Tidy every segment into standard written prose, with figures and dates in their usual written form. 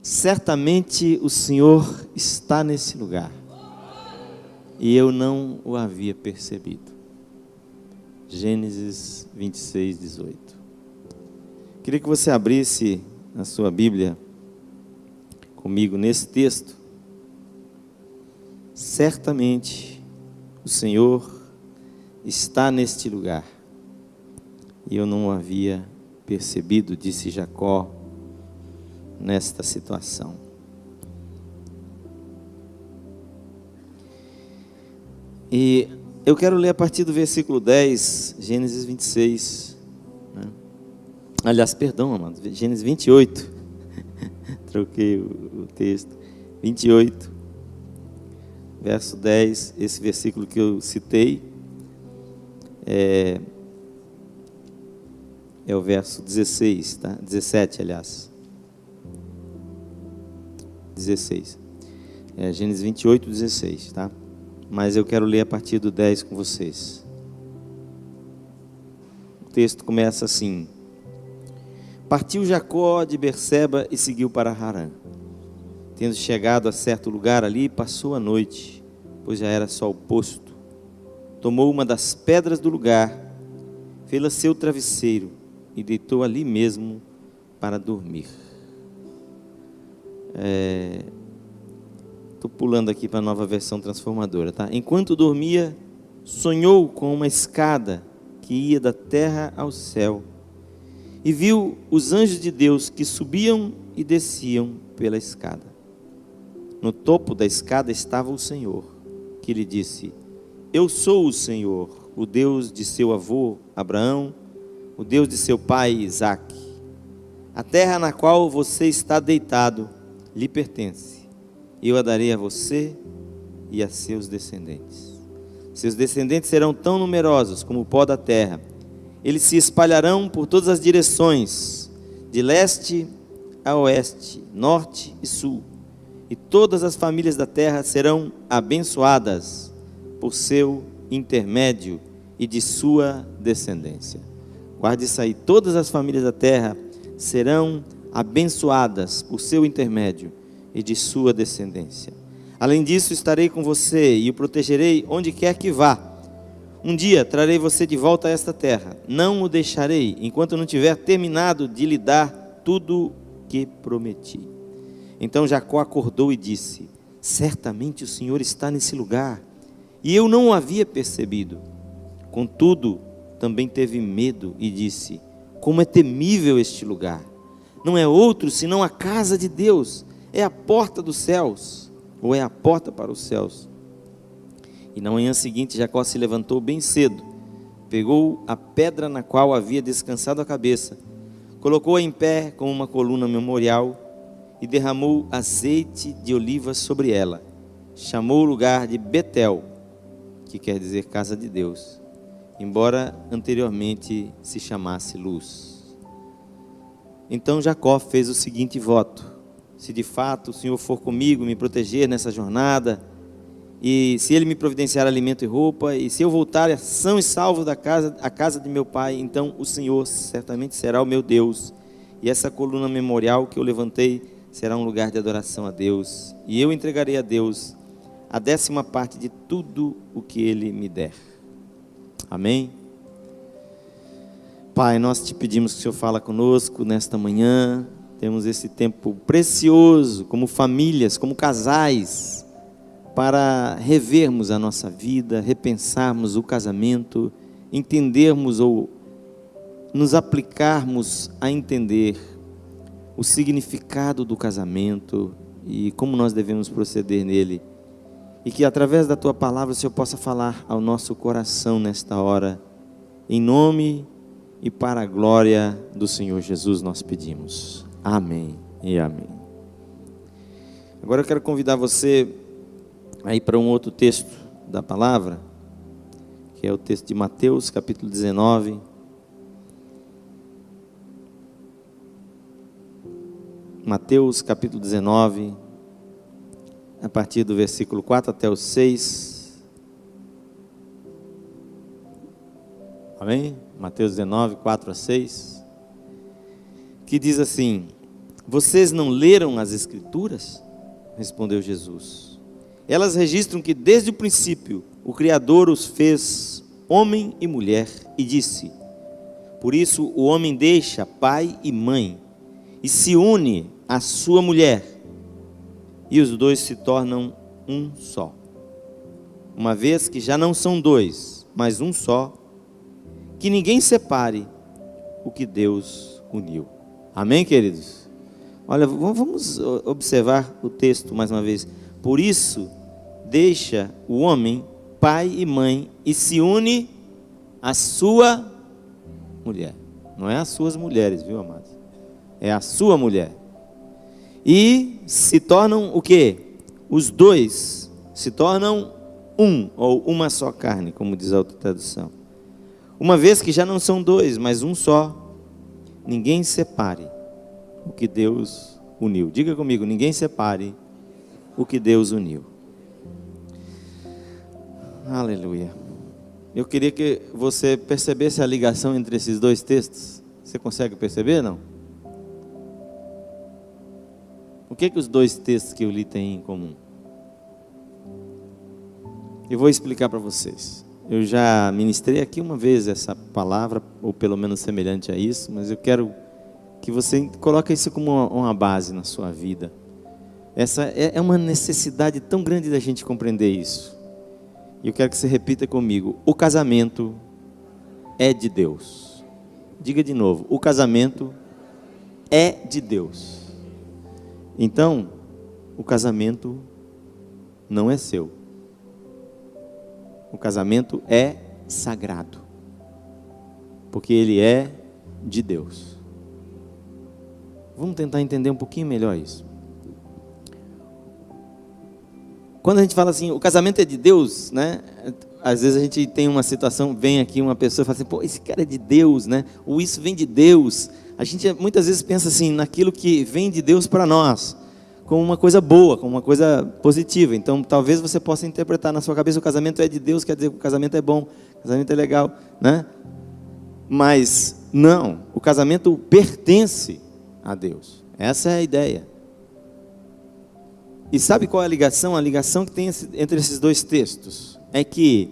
Certamente o Senhor está nesse lugar, e eu não o havia percebido. Gênesis 26, 18. Queria que você abrisse a sua Bíblia comigo nesse texto. Certamente o Senhor está neste lugar, e eu não o havia percebido, disse Jacó nesta situação. E eu quero ler a partir do versículo 10, Gênesis 26, né? Aliás, perdão, amados, Gênesis 28, troquei o texto, 28, verso 10, esse versículo que eu citei, é o verso 16, tá? 17, aliás. 16. Gênesis 28, 16, tá? Mas eu quero ler a partir do 10 com vocês. O texto começa assim: Partiu Jacó de Berseba e seguiu para Harã. Tendo chegado a certo lugar ali, passou a noite, pois já era sol posto. Tomou uma das pedras do lugar, fê-la seu travesseiro e deitou ali mesmo para dormir. Estou pulando aqui para a Nova Versão Transformadora, tá? Enquanto dormia, sonhou com uma escada que ia da terra ao céu, e viu os anjos de Deus que subiam e desciam pela escada. No topo da escada estava o Senhor, que lhe disse: Eu sou o Senhor, o Deus de seu avô Abraão, o Deus de seu pai Isaque. A terra na qual você está deitado lhe pertence. Eu a darei a você e a seus descendentes. Seus descendentes serão tão numerosos como o pó da terra. Eles se espalharão por todas as direções, de leste a oeste, norte e sul. E todas as famílias da terra serão abençoadas por seu intermédio e de sua descendência. Guarde isso aí: todas as famílias da terra serão abençoadas por seu intermédio e de sua descendência. Além disso, estarei com você e o protegerei onde quer que vá. Um dia trarei você de volta a esta terra. Não o deixarei enquanto não tiver terminado de lhe dar tudo que prometi. Então Jacó acordou e disse: Certamente o Senhor está nesse lugar, e eu não o havia percebido. Contudo, também teve medo e disse: Como é temível este lugar! Não é outro senão a casa de Deus, é a porta dos céus, ou é a porta para os céus. E na manhã seguinte Jacó se levantou bem cedo, pegou a pedra na qual havia descansado a cabeça, colocou-a em pé como uma coluna memorial e derramou azeite de oliva sobre ela. Chamou o lugar de Betel, que quer dizer casa de Deus, embora anteriormente se chamasse Luz. Então Jacó fez o seguinte voto: se de fato o Senhor for comigo, me proteger nessa jornada, e se Ele me providenciar alimento e roupa, e se eu voltar são e salvo à casa de meu pai, então o Senhor certamente será o meu Deus, e essa coluna memorial que eu levantei será um lugar de adoração a Deus, e eu entregarei a Deus a 10ª parte de tudo o que Ele me der. Amém? Pai, nós te pedimos que o Senhor fala conosco nesta manhã. Temos esse tempo precioso, como famílias, como casais, para revermos a nossa vida, repensarmos o casamento, entendermos ou nos aplicarmos a entender o significado do casamento e como nós devemos proceder nele. E que através da Tua palavra o Senhor possa falar ao nosso coração nesta hora, em nome e para a glória do Senhor Jesus nós pedimos. Amém e amém. Agora eu quero convidar você aí para um outro texto da palavra, que é o texto de Mateus, capítulo 19. Mateus, capítulo 19, a partir do versículo 4 até o 6. Amém? Mateus 19, 4 a 6. Que diz assim: Vocês não leram as Escrituras? Respondeu Jesus. Elas registram que desde o princípio o Criador os fez homem e mulher e disse: por isso o homem deixa pai e mãe e se une à sua mulher, e os dois se tornam um só. Uma vez que já não são dois, mas um só, que ninguém separe o que Deus uniu. Amém, queridos? Olha, vamos observar o texto mais uma vez. Por isso, deixa o homem pai e mãe e se une à sua mulher. Não é às suas mulheres, viu, amados? É a sua mulher. E se tornam o quê? Os dois se tornam um, ou uma só carne, como diz a outra tradução. Uma vez que já não são dois, mas um só, ninguém separe o que Deus uniu. Diga comigo, ninguém separe o que Deus uniu. Aleluia. Eu queria que você percebesse a ligação entre esses dois textos. Você consegue perceber, não? O que os dois textos que eu li têm em comum? Eu vou explicar para vocês. Eu já ministrei aqui uma vez essa palavra, ou pelo menos semelhante a isso, mas eu quero que você coloque isso como uma base na sua vida. Essa é uma necessidade tão grande da gente compreender isso. E eu quero que você repita comigo: o casamento é de Deus. Diga de novo: o casamento é de Deus. Então, o casamento não é seu. O casamento é sagrado, porque ele é de Deus. Vamos tentar entender um pouquinho melhor isso. Quando a gente fala assim, o casamento é de Deus, né? Às vezes a gente tem uma situação, vem aqui uma pessoa e fala assim, pô, esse cara é de Deus, né? Ou isso vem de Deus. A gente muitas vezes pensa assim, naquilo que vem de Deus para nós, como uma coisa boa, como uma coisa positiva. Então, talvez você possa interpretar na sua cabeça, o casamento é de Deus, quer dizer que o casamento é bom, o casamento é legal, né? Mas, não, o casamento pertence a Deus. Essa é a ideia. E sabe qual é a ligação? A ligação que tem entre esses dois textos é que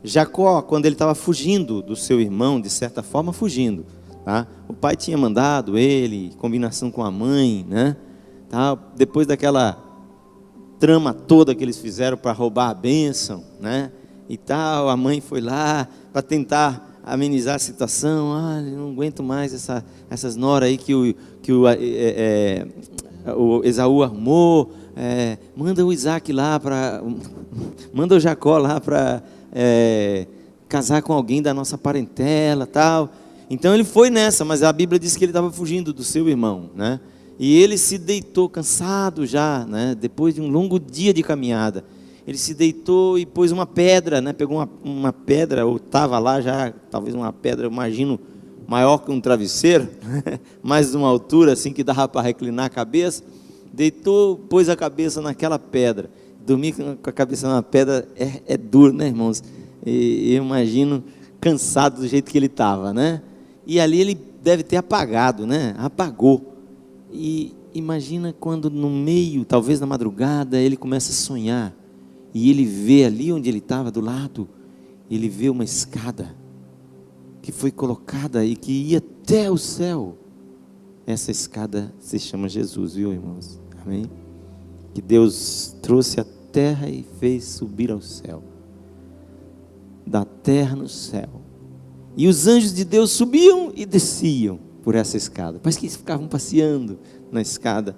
Jacó, quando ele estava fugindo do seu irmão, de certa forma fugindo, tá? O pai tinha mandado ele, combinação com a mãe, né? Tá? Depois daquela trama toda que eles fizeram para roubar a bênção, né? E tal, a mãe foi lá para tentar amenizar a situação. Não aguento mais essas noras aí que o Esaú armou. Manda o Isaac lá manda o Jacó lá para casar com alguém da nossa parentela, tal. Então ele foi nessa, mas a Bíblia diz que ele estava fugindo do seu irmão, né? E ele se deitou cansado já, né? Depois de um longo dia de caminhada, ele se deitou e pôs uma pedra, né? Pegou uma pedra, ou estava lá já, talvez uma pedra, eu imagino, maior que um travesseiro, mais de uma altura assim que dava para reclinar a cabeça. Deitou, pôs a cabeça naquela pedra. Dormir com a cabeça na pedra é duro, né, irmãos? E eu imagino cansado do jeito que ele estava, né? E ali ele deve ter apagado, né? Apagou. E imagina quando no meio, talvez na madrugada, ele começa a sonhar. E ele vê ali onde ele estava, do lado, ele vê uma escada que foi colocada e que ia até o céu. Essa escada se chama Jesus, viu, irmãos? Amém? Que Deus trouxe a terra e fez subir ao céu. Da terra no céu. E os anjos de Deus subiam e desciam por essa escada. Parece que eles ficavam passeando na escada.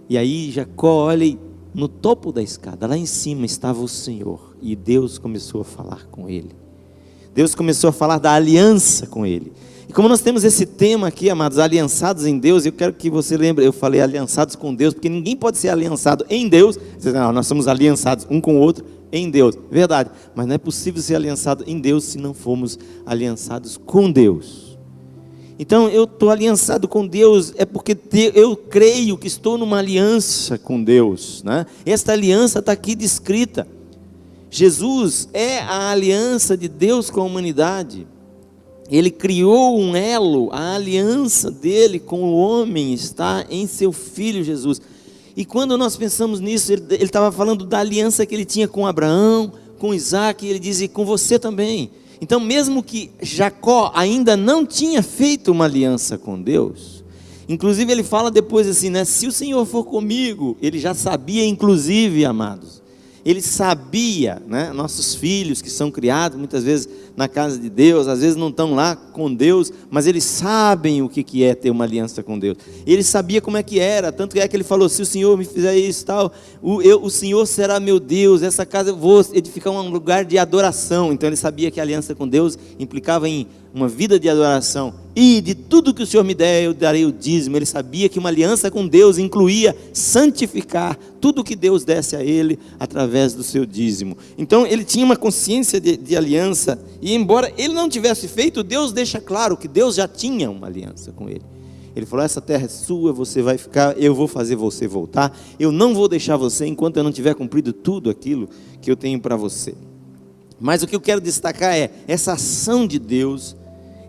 E aí Jacó olha e no topo da escada, lá em cima estava o Senhor. E Deus começou a falar com ele. Deus começou a falar da aliança com ele. E como nós temos esse tema aqui, amados, aliançados em Deus, eu quero que você lembre, eu falei aliançados com Deus, porque ninguém pode ser aliançado em Deus. Não, nós somos aliançados um com o outro em Deus. Verdade, mas não é possível ser aliançado em Deus se não formos aliançados com Deus. Então eu estou aliançado com Deus, é porque eu creio que estou numa aliança com Deus, né? Esta aliança está aqui descrita. Jesus é a aliança de Deus com a humanidade. Ele criou um elo, a aliança dele com o homem está em seu Filho Jesus. E quando nós pensamos nisso, ele estava falando da aliança que ele tinha com Abraão, com Isaac, e ele diz, e com você também. Então, mesmo que Jacó ainda não tinha feito uma aliança com Deus, inclusive ele fala depois assim, né? Se o Senhor for comigo, ele já sabia, inclusive, amados, ele sabia, né? Nossos filhos que são criados muitas vezes na casa de Deus, às vezes não estão lá com Deus, mas eles sabem o que é ter uma aliança com Deus. Ele sabia como é que era, tanto é que ele falou, se o Senhor me fizer isso tal, o Senhor será meu Deus, essa casa eu vou edificar um lugar de adoração. Então ele sabia que a aliança com Deus implicava em uma vida de adoração, e de tudo que o Senhor me der, eu darei o dízimo. Ele sabia que uma aliança com Deus incluía santificar tudo que Deus desse a ele, através do seu dízimo. Então ele tinha uma consciência de aliança, e embora ele não tivesse feito, Deus deixa claro que Deus já tinha uma aliança com ele. Ele falou, essa terra é sua, você vai ficar, eu vou fazer você voltar, eu não vou deixar você, enquanto eu não tiver cumprido tudo aquilo que eu tenho para você. Mas o que eu quero destacar é, essa ação de Deus,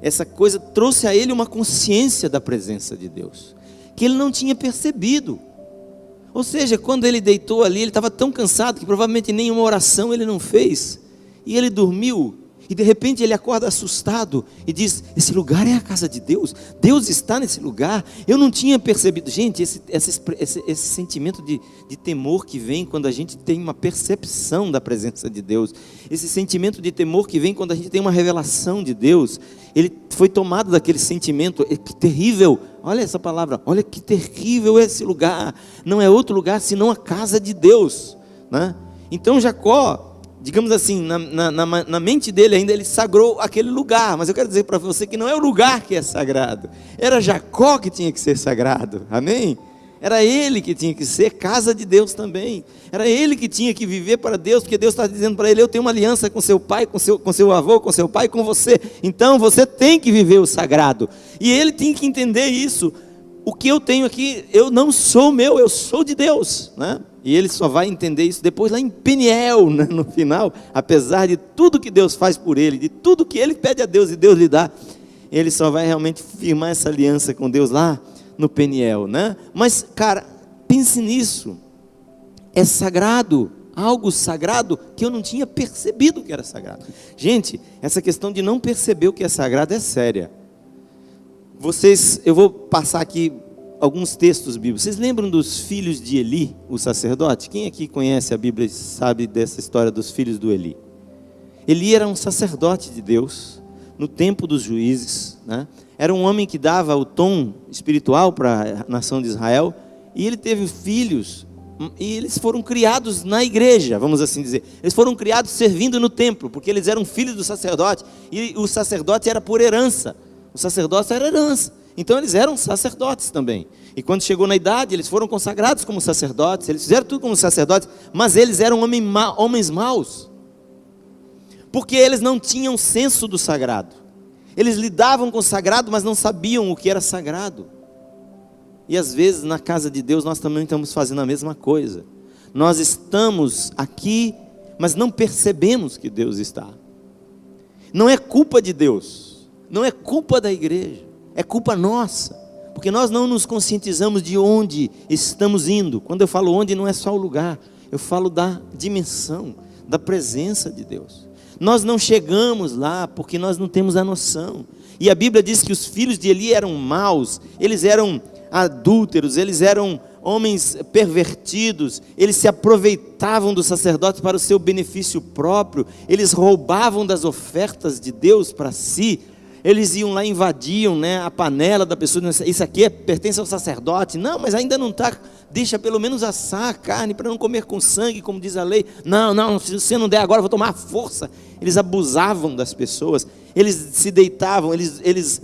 essa coisa trouxe a ele uma consciência da presença de Deus, que ele não tinha percebido. Ou seja, quando ele deitou ali, ele estava tão cansado, que provavelmente nenhuma oração ele não fez, e ele dormiu, e de repente ele acorda assustado, e diz, esse lugar é a casa de Deus, Deus está nesse lugar, eu não tinha percebido. Gente, esse sentimento de temor que vem quando a gente tem uma percepção da presença de Deus, esse sentimento de temor que vem quando a gente tem uma revelação de Deus, ele foi tomado daquele sentimento, que terrível, olha essa palavra, olha que terrível é esse lugar, não é outro lugar senão a casa de Deus, né? Então Jacó, digamos assim, na mente dele ainda, ele sagrou aquele lugar, mas eu quero dizer para você que não é o lugar que é sagrado, era Jacó que tinha que ser sagrado, amém? Era ele que tinha que ser casa de Deus também, era ele que tinha que viver para Deus, porque Deus está dizendo para ele, eu tenho uma aliança com seu pai, com seu avô, com seu pai, com você, então você tem que viver o sagrado, e ele tinha que entender isso. O que eu tenho aqui, eu não sou meu, eu sou de Deus, né? E ele só vai entender isso depois lá em Peniel, né? No final, apesar de tudo que Deus faz por ele, de tudo que ele pede a Deus e Deus lhe dá, ele só vai realmente firmar essa aliança com Deus lá no Peniel, né? Mas, cara, pense nisso, é sagrado, algo sagrado que eu não tinha percebido que era sagrado. Gente, essa questão de não perceber o que é sagrado é séria. Eu vou passar aqui alguns textos bíblicos. Vocês lembram dos filhos de Eli, o sacerdote? Quem aqui conhece a Bíblia e sabe dessa história dos filhos do Eli? Eli era um sacerdote de Deus, no tempo dos juízes, né? Era um homem que dava o tom espiritual para a nação de Israel, e ele teve filhos, e eles foram criados na igreja, vamos assim dizer. Eles foram criados servindo no templo, porque eles eram filhos do sacerdote, e o sacerdote era por herança. O sacerdócio era herança, então eles eram sacerdotes também. E quando chegou na idade, eles foram consagrados como sacerdotes, eles fizeram tudo como sacerdotes, mas eles eram homens maus, porque eles não tinham senso do sagrado. Eles lidavam com o sagrado, mas não sabiam o que era sagrado. E às vezes na casa de Deus nós também estamos fazendo a mesma coisa. Nós estamos aqui, mas não percebemos que Deus está. Não é culpa de Deus, não é culpa da igreja, é culpa nossa, porque nós não nos conscientizamos de onde estamos indo. Quando eu falo onde, não é só o lugar, eu falo da dimensão, da presença de Deus. Nós não chegamos lá porque nós não temos a noção. E a Bíblia diz que os filhos de Eli eram maus, eles eram adúlteros, eles eram homens pervertidos, eles se aproveitavam dos sacerdotes para o seu benefício próprio, eles roubavam das ofertas de Deus para si. Eles iam lá e invadiam, né, a panela da pessoa, isso aqui pertence ao sacerdote, não, mas ainda não está, deixa pelo menos assar a carne para não comer com sangue, como diz a lei, não, se você não der agora eu vou tomar força. Eles abusavam das pessoas, eles se deitavam, eles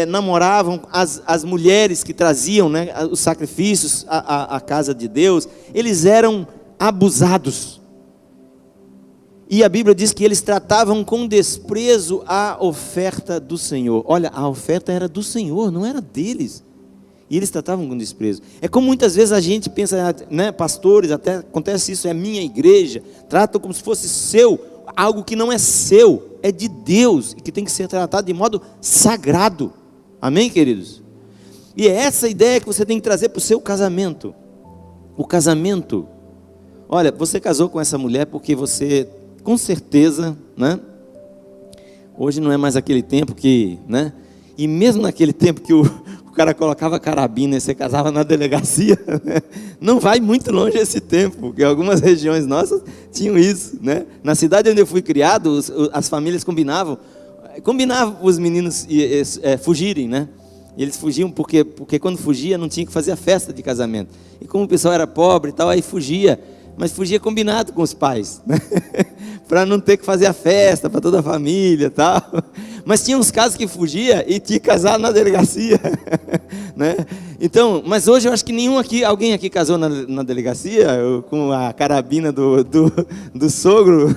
namoravam as mulheres que traziam, né, os sacrifícios à casa de Deus, eles eram abusados. E a Bíblia diz que eles tratavam com desprezo a oferta do Senhor. Olha, a oferta era do Senhor, não era deles. E eles tratavam com desprezo. É como muitas vezes a gente pensa, né, pastores, até acontece isso, é a minha igreja, tratam como se fosse seu, algo que não é seu. é de Deus e que tem que ser tratado de modo sagrado. Amém, queridos? E é essa ideia que você tem que trazer para o seu casamento. O casamento, olha, você casou com essa mulher porque você, com certeza, né? Hoje não é mais aquele tempo que, né? E mesmo naquele tempo que o cara colocava carabina e você casava na delegacia, né? Não vai muito longe esse tempo, porque algumas regiões nossas tinham isso, né? Na cidade onde eu fui criado, as famílias combinavam os meninos fugirem, né? E eles fugiam porque quando fugia não tinha que fazer a festa de casamento. E como o pessoal era pobre e tal, aí fugia, mas fugia combinado com os pais, né? Para não ter que fazer a festa para toda a família e tal. Mas tinha uns casos que fugia e tinha que casar na delegacia, né? Então, mas hoje eu acho que alguém aqui casou na delegacia com a carabina do sogro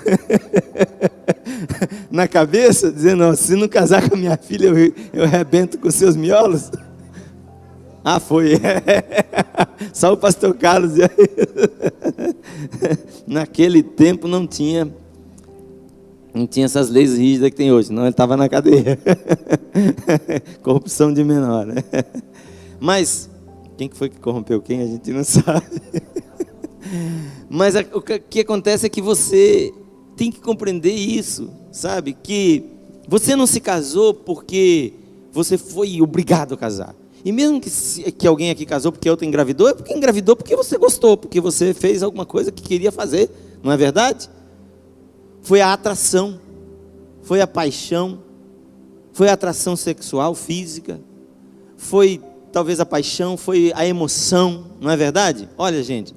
na cabeça, dizendo: oh, se não casar com a minha filha, eu arrebento com seus miolos. Ah, foi. Só o pastor Carlos. Naquele tempo não tinha essas leis rígidas que tem hoje, não, ele estava na cadeia. Corrupção de menor, né? Mas quem que foi que corrompeu quem, a gente não sabe. Mas o que acontece é que você tem que compreender isso, sabe? Que você não se casou porque você foi obrigado a casar. E mesmo que alguém aqui casou porque outra engravidou, é porque engravidou porque você gostou, porque você fez alguma coisa que queria fazer, não é verdade? Foi a atração, foi a paixão, foi a atração sexual, física, foi talvez a paixão, foi a emoção, não é verdade? Olha, gente,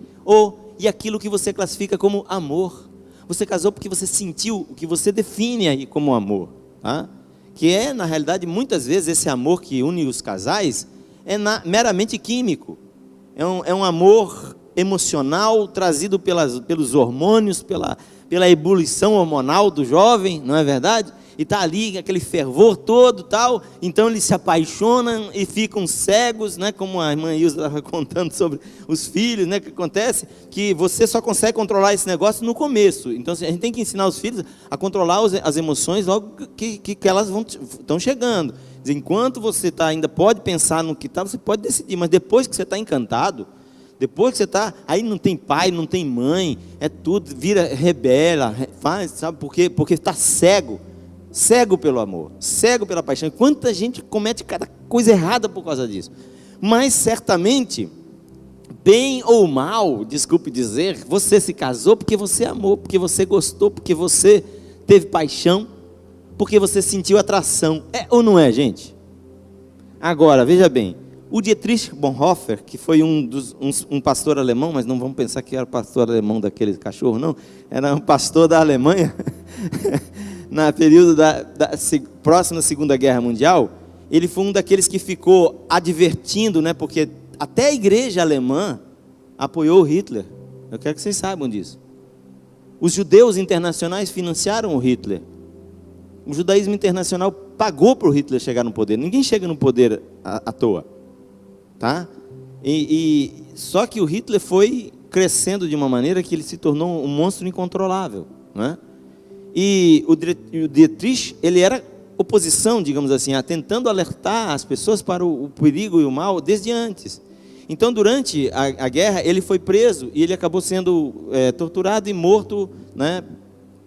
e aquilo que você classifica como amor. Você casou porque você sentiu o que você define aí como amor, tá? Que é, na realidade, muitas vezes esse amor que une os casais é meramente químico. É um amor emocional trazido pelos hormônios, pela ebulição hormonal do jovem, não é verdade? E está ali aquele fervor todo tal, então eles se apaixonam e ficam cegos, né? Como a irmã Ilza estava contando sobre os filhos, né? Que acontece que você só consegue controlar esse negócio no começo. Então a gente tem que ensinar os filhos a controlar as emoções logo que elas estão chegando. Enquanto você ainda pode pensar no que está, você pode decidir, mas depois que você está encantado, depois que você está, aí não tem pai, não tem mãe, é tudo, vira rebela, faz, sabe por quê? Porque está cego pelo amor, cego pela paixão. Quanta gente comete cada coisa errada por causa disso. Mas certamente, bem ou mal, desculpe dizer, você se casou porque você amou, porque você gostou, porque você teve paixão, porque você sentiu atração. É ou não é, gente? Agora, veja bem, o Dietrich Bonhoeffer, que foi um pastor alemão, mas não vamos pensar que era pastor alemão daquele cachorro, não, era um pastor da Alemanha, no período da próxima Segunda Guerra Mundial. Ele foi um daqueles que ficou advertindo, né, porque até a igreja alemã apoiou Hitler. Eu quero que vocês saibam disso. Os judeus internacionais financiaram o Hitler. O judaísmo internacional pagou para o Hitler chegar no poder. Ninguém chega no poder à toa, tá? Só que o Hitler foi crescendo de uma maneira que ele se tornou um monstro incontrolável, né? E o Dietrich, ele era oposição, digamos assim, tentando alertar as pessoas para o perigo e o mal desde antes. Então, durante a guerra, ele foi preso e ele acabou sendo torturado e morto, né,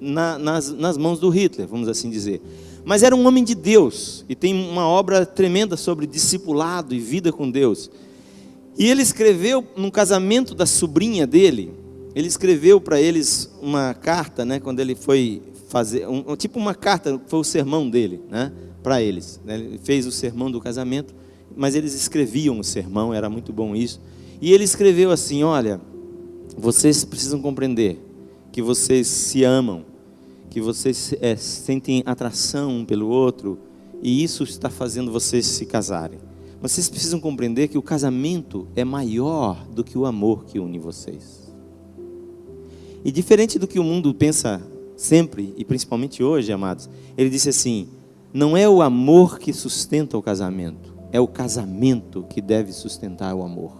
nas mãos do Hitler, vamos assim dizer. Mas era um homem de Deus e tem uma obra tremenda sobre discipulado e vida com Deus. E ele escreveu, no casamento da sobrinha dele, ele escreveu para eles uma carta, né, quando ele foi fazer, tipo uma carta, foi o sermão dele, né, para eles. Ele fez o sermão do casamento, mas eles escreviam o sermão, era muito bom isso. E ele escreveu assim: olha, vocês precisam compreender que vocês se amam, que vocês sentem atração um pelo outro, e isso está fazendo vocês se casarem. Mas vocês precisam compreender que o casamento é maior do que o amor que une vocês. E diferente do que o mundo pensa sempre, e principalmente hoje, amados, ele disse assim: não é o amor que sustenta o casamento, é o casamento que deve sustentar o amor.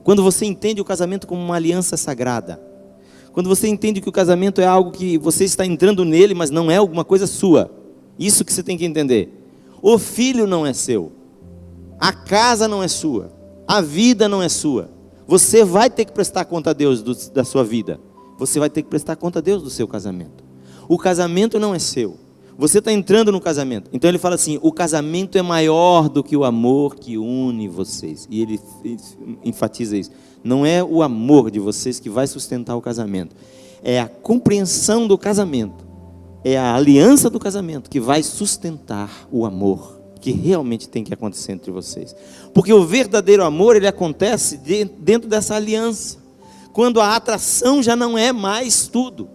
Quando você entende o casamento como uma aliança sagrada, Quando você entende que o casamento é algo que você está entrando nele, mas não é alguma coisa sua. Isso que você tem que entender. O filho não é seu. A casa não é sua. A vida não é sua. Você vai ter que prestar conta a Deus da sua vida. Você vai ter que prestar conta a Deus do seu casamento. O casamento não é seu. Você está entrando no casamento. Então ele fala assim: o casamento é maior do que o amor que une vocês. E ele enfatiza isso. Não é o amor de vocês que vai sustentar o casamento. É a compreensão do casamento. É a aliança do casamento que vai sustentar o amor que realmente tem que acontecer entre vocês. Porque o verdadeiro amor, ele acontece dentro dessa aliança. Quando a atração já não é mais tudo.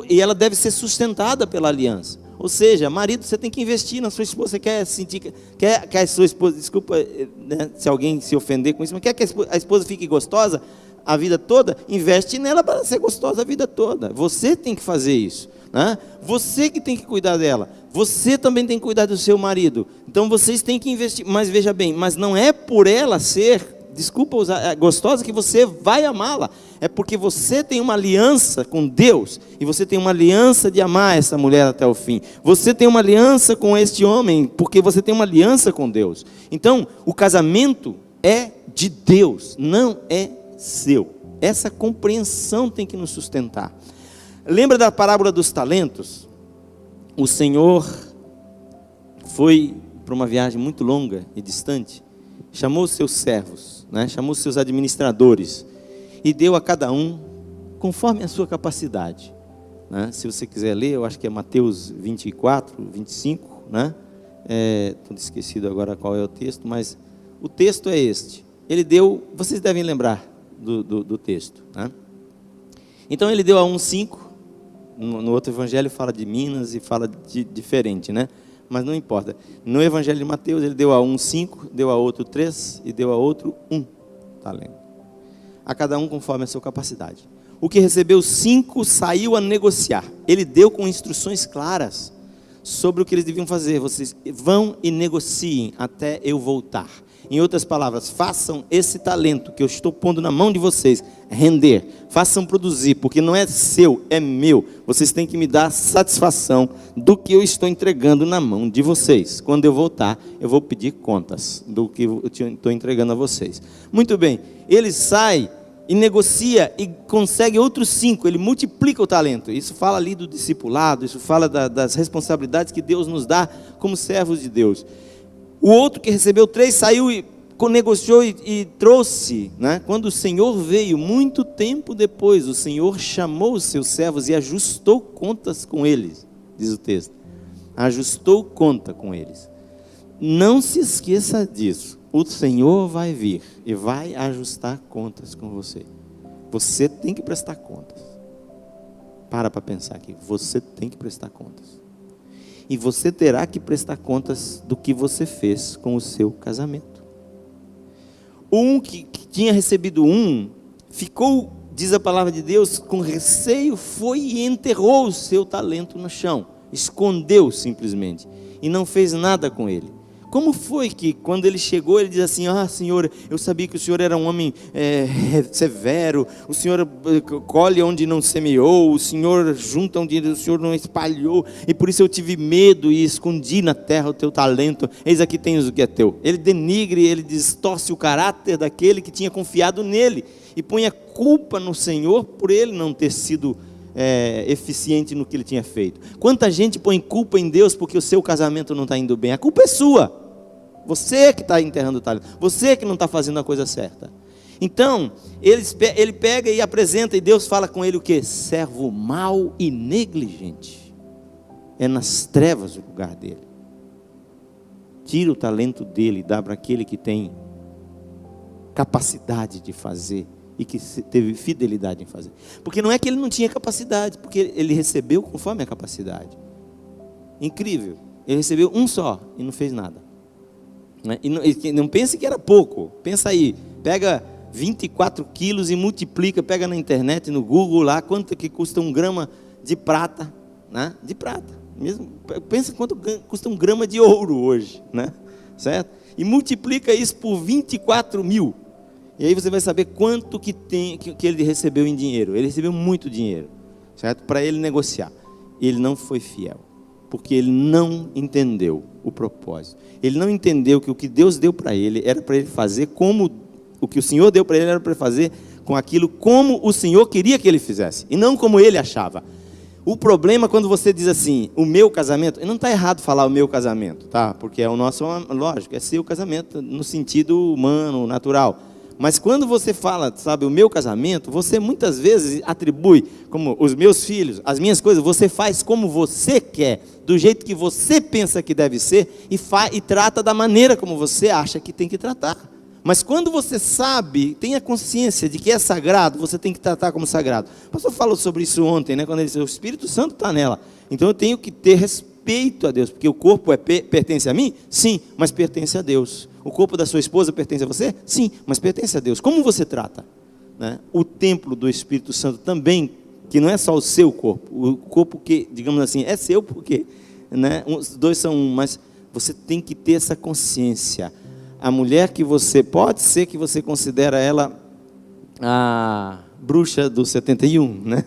E ela deve ser sustentada pela aliança. Ou seja, marido, você tem que investir na sua esposa. Você quer sentir, quer que a sua esposa, desculpa, né, se alguém se ofender com isso, mas quer que a esposa fique gostosa a vida toda? Investe nela para ser gostosa a vida toda. Você tem que fazer isso, né? Você que tem que cuidar dela. Você também tem que cuidar do seu marido. Então vocês têm que investir. Mas veja bem, mas não é por ela ser, desculpa usar, gostosa, que você vai amá-la. É porque você tem uma aliança com Deus. E você tem uma aliança de amar essa mulher até o fim. Você tem uma aliança com este homem, porque você tem uma aliança com Deus. Então, o casamento é de Deus, não é seu. Essa compreensão tem que nos sustentar. Lembra da parábola dos talentos? O Senhor foi para uma viagem muito longa e distante. Chamou os seus servos, né? Chamou os seus administradores e deu a cada um conforme a sua capacidade, né? Se você quiser ler, eu acho que é Mateus 24, 25, né? Estou esquecido agora qual é o texto, mas o texto é este. Ele deu, vocês devem lembrar do texto, né? Então ele deu a um 5, no outro evangelho fala de minas e fala de diferente, né? Mas não importa. No evangelho de Mateus ele deu a um 5, deu a outro 3 e deu a outro 1 talento. A cada um conforme a sua capacidade. O que recebeu 5 saiu a negociar. Ele deu com instruções claras sobre o que eles deviam fazer. Vocês vão e negociem até eu voltar. Em outras palavras, façam esse talento que eu estou pondo na mão de vocês render. Façam produzir, porque não é seu, é meu. Vocês têm que me dar satisfação do que eu estou entregando na mão de vocês. Quando eu voltar, eu vou pedir contas do que eu estou entregando a vocês. Muito bem, ele sai e negocia e consegue outros 5, ele multiplica o talento. Isso fala ali do discipulado, isso fala das responsabilidades que Deus nos dá como servos de Deus. O outro que recebeu 3 saiu e negociou e trouxe, né? Quando o Senhor veio, muito tempo depois, o Senhor chamou os seus servos e ajustou contas com eles, diz o texto. Ajustou conta com eles. Não se esqueça disso. O Senhor vai vir e vai ajustar contas com você. Você tem que prestar contas. Para pensar aqui. Você tem que prestar contas. E você terá que prestar contas do que você fez com o seu casamento. Um que tinha recebido ficou, diz a palavra de Deus, com receio, foi e enterrou o seu talento no chão. Escondeu simplesmente. E não fez nada com ele. Como foi que quando ele chegou, ele diz assim: Senhor, eu sabia que o Senhor era um homem severo, o Senhor colhe onde não semeou, o Senhor junta onde o Senhor não espalhou, e por isso eu tive medo e escondi na terra o teu talento, eis aqui tens o que é teu. Ele denigre, ele distorce o caráter daquele que tinha confiado nele, e põe a culpa no Senhor por ele não ter sido eficiente no que ele tinha feito. Quanta gente põe culpa em Deus porque o seu casamento não está indo bem? A culpa é sua. Você que está enterrando o talento. Você que não está fazendo a coisa certa. Então, ele pega e apresenta, e Deus fala com ele o quê? Servo mau e negligente. É nas trevas o lugar dele. Tira o talento dele e dá para aquele que tem capacidade de fazer e que teve fidelidade em fazer. Porque não é que ele não tinha capacidade, porque ele recebeu conforme a capacidade. Incrível. Ele recebeu um só e não fez nada. E não pense que era pouco. Pensa aí, pega 24 quilos e multiplica, pega na internet, no Google lá, quanto que custa 1 grama de prata, né? De prata. Mesmo, pensa quanto custa 1 grama de ouro hoje, né? Certo? E multiplica isso por 24 mil. E aí você vai saber quanto que ele recebeu em dinheiro. Ele recebeu muito dinheiro, certo? Para ele negociar. Ele não foi fiel, porque ele não entendeu o propósito. Ele não entendeu que o que Deus deu para ele era para ele fazer como o que o Senhor deu para ele era para ele fazer com aquilo como o Senhor queria que ele fizesse, e não como ele achava. O problema quando você diz assim, o meu casamento, não está errado falar o meu casamento, tá? Porque é o nosso, lógico, é seu casamento no sentido humano, natural. Mas quando você fala, sabe, o meu casamento, você muitas vezes atribui como os meus filhos, as minhas coisas, você faz como você quer, do jeito que você pensa que deve ser, e trata da maneira como você acha que tem que tratar. Mas quando você sabe, tem a consciência de que é sagrado, você tem que tratar como sagrado. O pastor falou sobre isso ontem, né? Quando ele disse, o Espírito Santo está nela. Então eu tenho que ter respeito a Deus, porque o corpo pertence a mim? Sim, mas pertence a Deus. O corpo da sua esposa pertence a você? Sim, mas pertence a Deus. Como você trata, né? O templo do Espírito Santo também, que não é só o seu corpo, o corpo que, digamos assim, é seu porque, né? Os dois são um, mas você tem que ter essa consciência. A mulher que você, pode ser que você considera ela a bruxa do 71, né?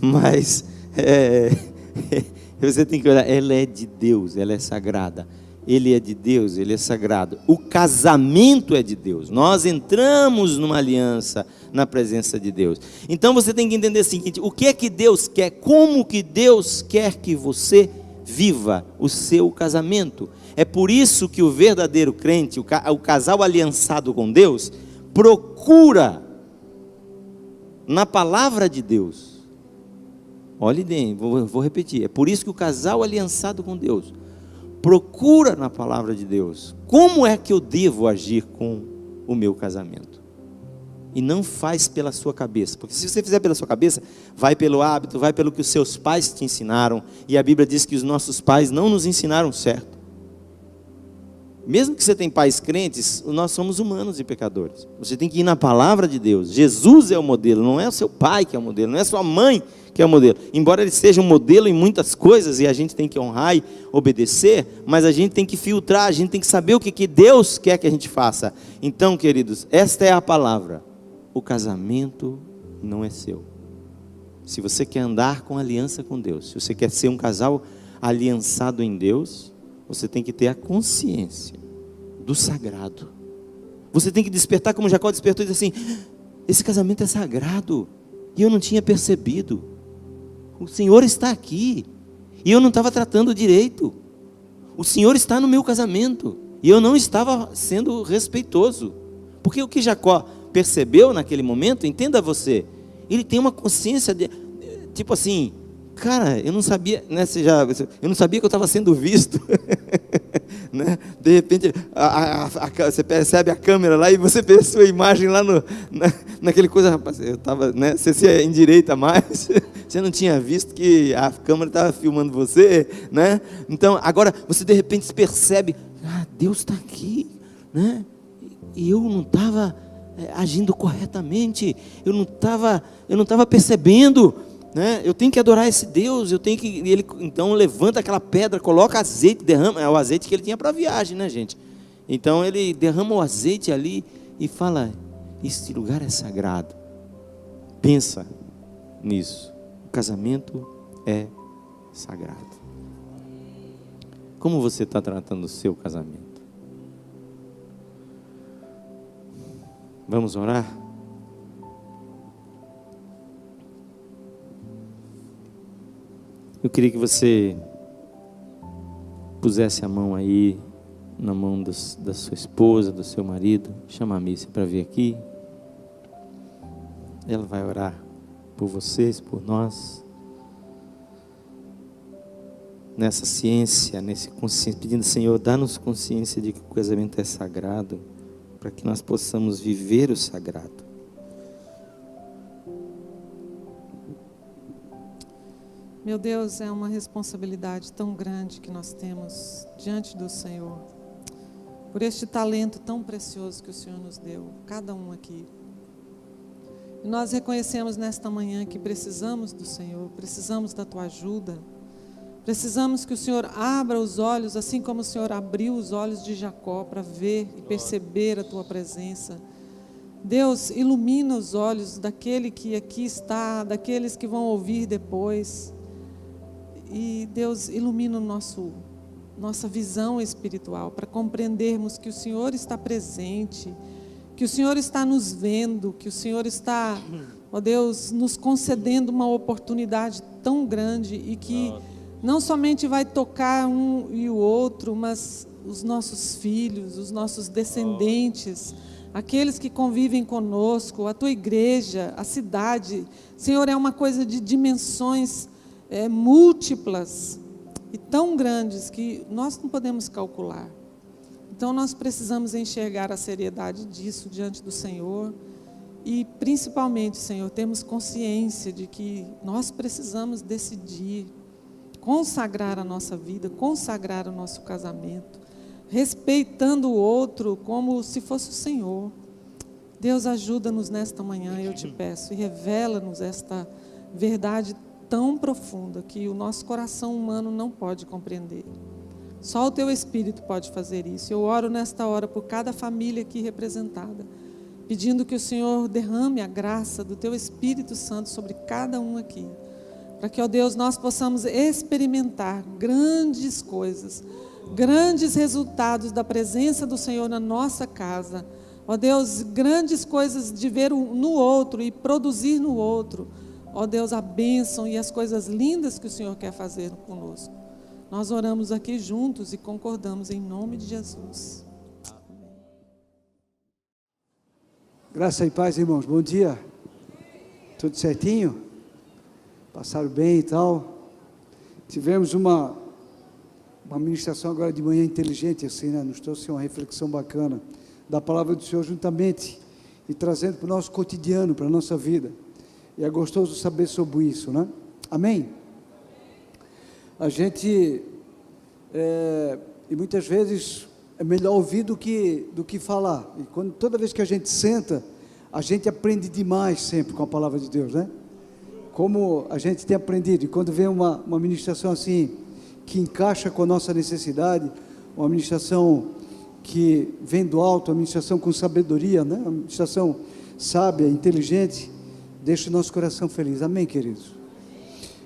Mas você tem que olhar, ela é de Deus, ela é sagrada. Ele é de Deus, ele é sagrado. O casamento é de Deus. Nós entramos numa aliança na presença de Deus. Então você tem que entender o seguinte: o que é que Deus quer? Como que Deus quer que você viva o seu casamento? É por isso que o verdadeiro crente, o casal aliançado com Deus, procura na palavra de Deus. Olhe bem, vou repetir. É por isso que o casal aliançado com Deus procura na palavra de Deus. Como é que eu devo agir com o meu casamento? E não faz pela sua cabeça, porque se você fizer pela sua cabeça, vai pelo hábito, vai pelo que os seus pais te ensinaram, e a Bíblia diz que os nossos pais não nos ensinaram certo. Mesmo que você tenha pais crentes, nós somos humanos e pecadores. Você tem que ir na palavra de Deus. Jesus é o modelo, não é o seu pai que é o modelo, não é a sua mãe que é o modelo. Embora ele seja um modelo em muitas coisas, e a gente tem que honrar e obedecer, mas a gente tem que filtrar, a gente tem que saber o que Deus quer que a gente faça. Então, queridos, esta é a palavra. O casamento não é seu. Se você quer andar com aliança com Deus, se você quer ser um casal aliançado em Deus, você tem que ter a consciência do sagrado. Você tem que despertar como Jacó despertou e dizer assim: esse casamento é sagrado, e eu não tinha percebido. O Senhor está aqui, e eu não estava tratando direito. O Senhor está no meu casamento, e eu não estava sendo respeitoso. Porque o que Jacó percebeu naquele momento, entenda você, ele tem uma consciência de, tipo assim, cara, eu não sabia, né, eu não sabia que eu estava sendo visto. Né? De repente você percebe a câmera lá e você vê a sua imagem lá naquele coisa, rapaz, eu estava, né, você se endireita mais, você não tinha visto que a câmera estava filmando você, né? Então agora você de repente percebe, Deus está aqui, né? E eu não estava agindo corretamente, eu não estava percebendo, né? Eu tenho que adorar esse Deus, ele então levanta aquela pedra, coloca azeite, derrama, é o azeite que ele tinha para a viagem, né, gente? Então ele derrama o azeite ali e fala: este lugar é sagrado. Pensa nisso, o casamento é sagrado. Como você está tratando o seu casamento? Vamos orar? Eu queria que você pusesse a mão aí, na mão da sua esposa, do seu marido. Chama a Mícia para vir aqui. Ela vai orar por vocês, por nós. Nessa ciência, nesse consciência, pedindo: Senhor, dá-nos consciência de que o casamento é sagrado, para que nós possamos viver o sagrado. Meu Deus, é uma responsabilidade tão grande que nós temos diante do Senhor, por este talento tão precioso que o Senhor nos deu, cada um aqui. E nós reconhecemos nesta manhã que precisamos do Senhor, precisamos da Tua ajuda, precisamos que o Senhor abra os olhos, assim como o Senhor abriu os olhos de Jacó para ver e perceber a Tua presença. Deus, ilumina os olhos daquele que aqui está, daqueles que vão ouvir depois. E Deus, ilumina nossa visão espiritual, para compreendermos que o Senhor está presente, que o Senhor está nos vendo, que o Senhor está, ó Deus, nos concedendo uma oportunidade tão grande e que não somente vai tocar um e o outro, mas os nossos filhos, os nossos descendentes, aqueles que convivem conosco, a tua igreja, a cidade. Senhor, é uma coisa de dimensões múltiplas e tão grandes que nós não podemos calcular. Então nós precisamos enxergar a seriedade disso diante do Senhor e principalmente, Senhor, temos consciência de que nós precisamos decidir consagrar a nossa vida, consagrar o nosso casamento, respeitando o outro como se fosse o Senhor. Deus, ajuda-nos nesta manhã, eu te peço, e revela-nos esta verdade tão profunda que o nosso coração humano não pode compreender. Só o teu Espírito pode fazer isso. Eu oro nesta hora por cada família aqui representada, pedindo que o Senhor derrame a graça do teu Espírito Santo sobre cada um aqui, para que, ó Deus, nós possamos experimentar grandes coisas, grandes resultados da presença do Senhor na nossa casa. Ó Deus, grandes coisas de ver no outro e produzir no outro. Ó Deus, a bênção e as coisas lindas que o Senhor quer fazer conosco. Nós oramos aqui juntos e concordamos em nome de Jesus. Graça e paz, irmãos. Bom dia. Tudo certinho? Passaram bem e tal? Tivemos uma ministração agora de manhã inteligente, assim, né? Nos trouxe uma reflexão bacana da palavra do Senhor juntamente e trazendo para o nosso cotidiano, para a nossa vida. E é gostoso saber sobre isso, né? Amém? A gente, e muitas vezes é melhor ouvir do que falar. E toda vez que a gente senta, a gente aprende demais sempre com a palavra de Deus, né? Como a gente tem aprendido. E quando vem uma ministração assim, que encaixa com a nossa necessidade, uma ministração que vem do alto, uma ministração com sabedoria, né? Uma ministração sábia, inteligente, deixa o nosso coração feliz. Amém, queridos?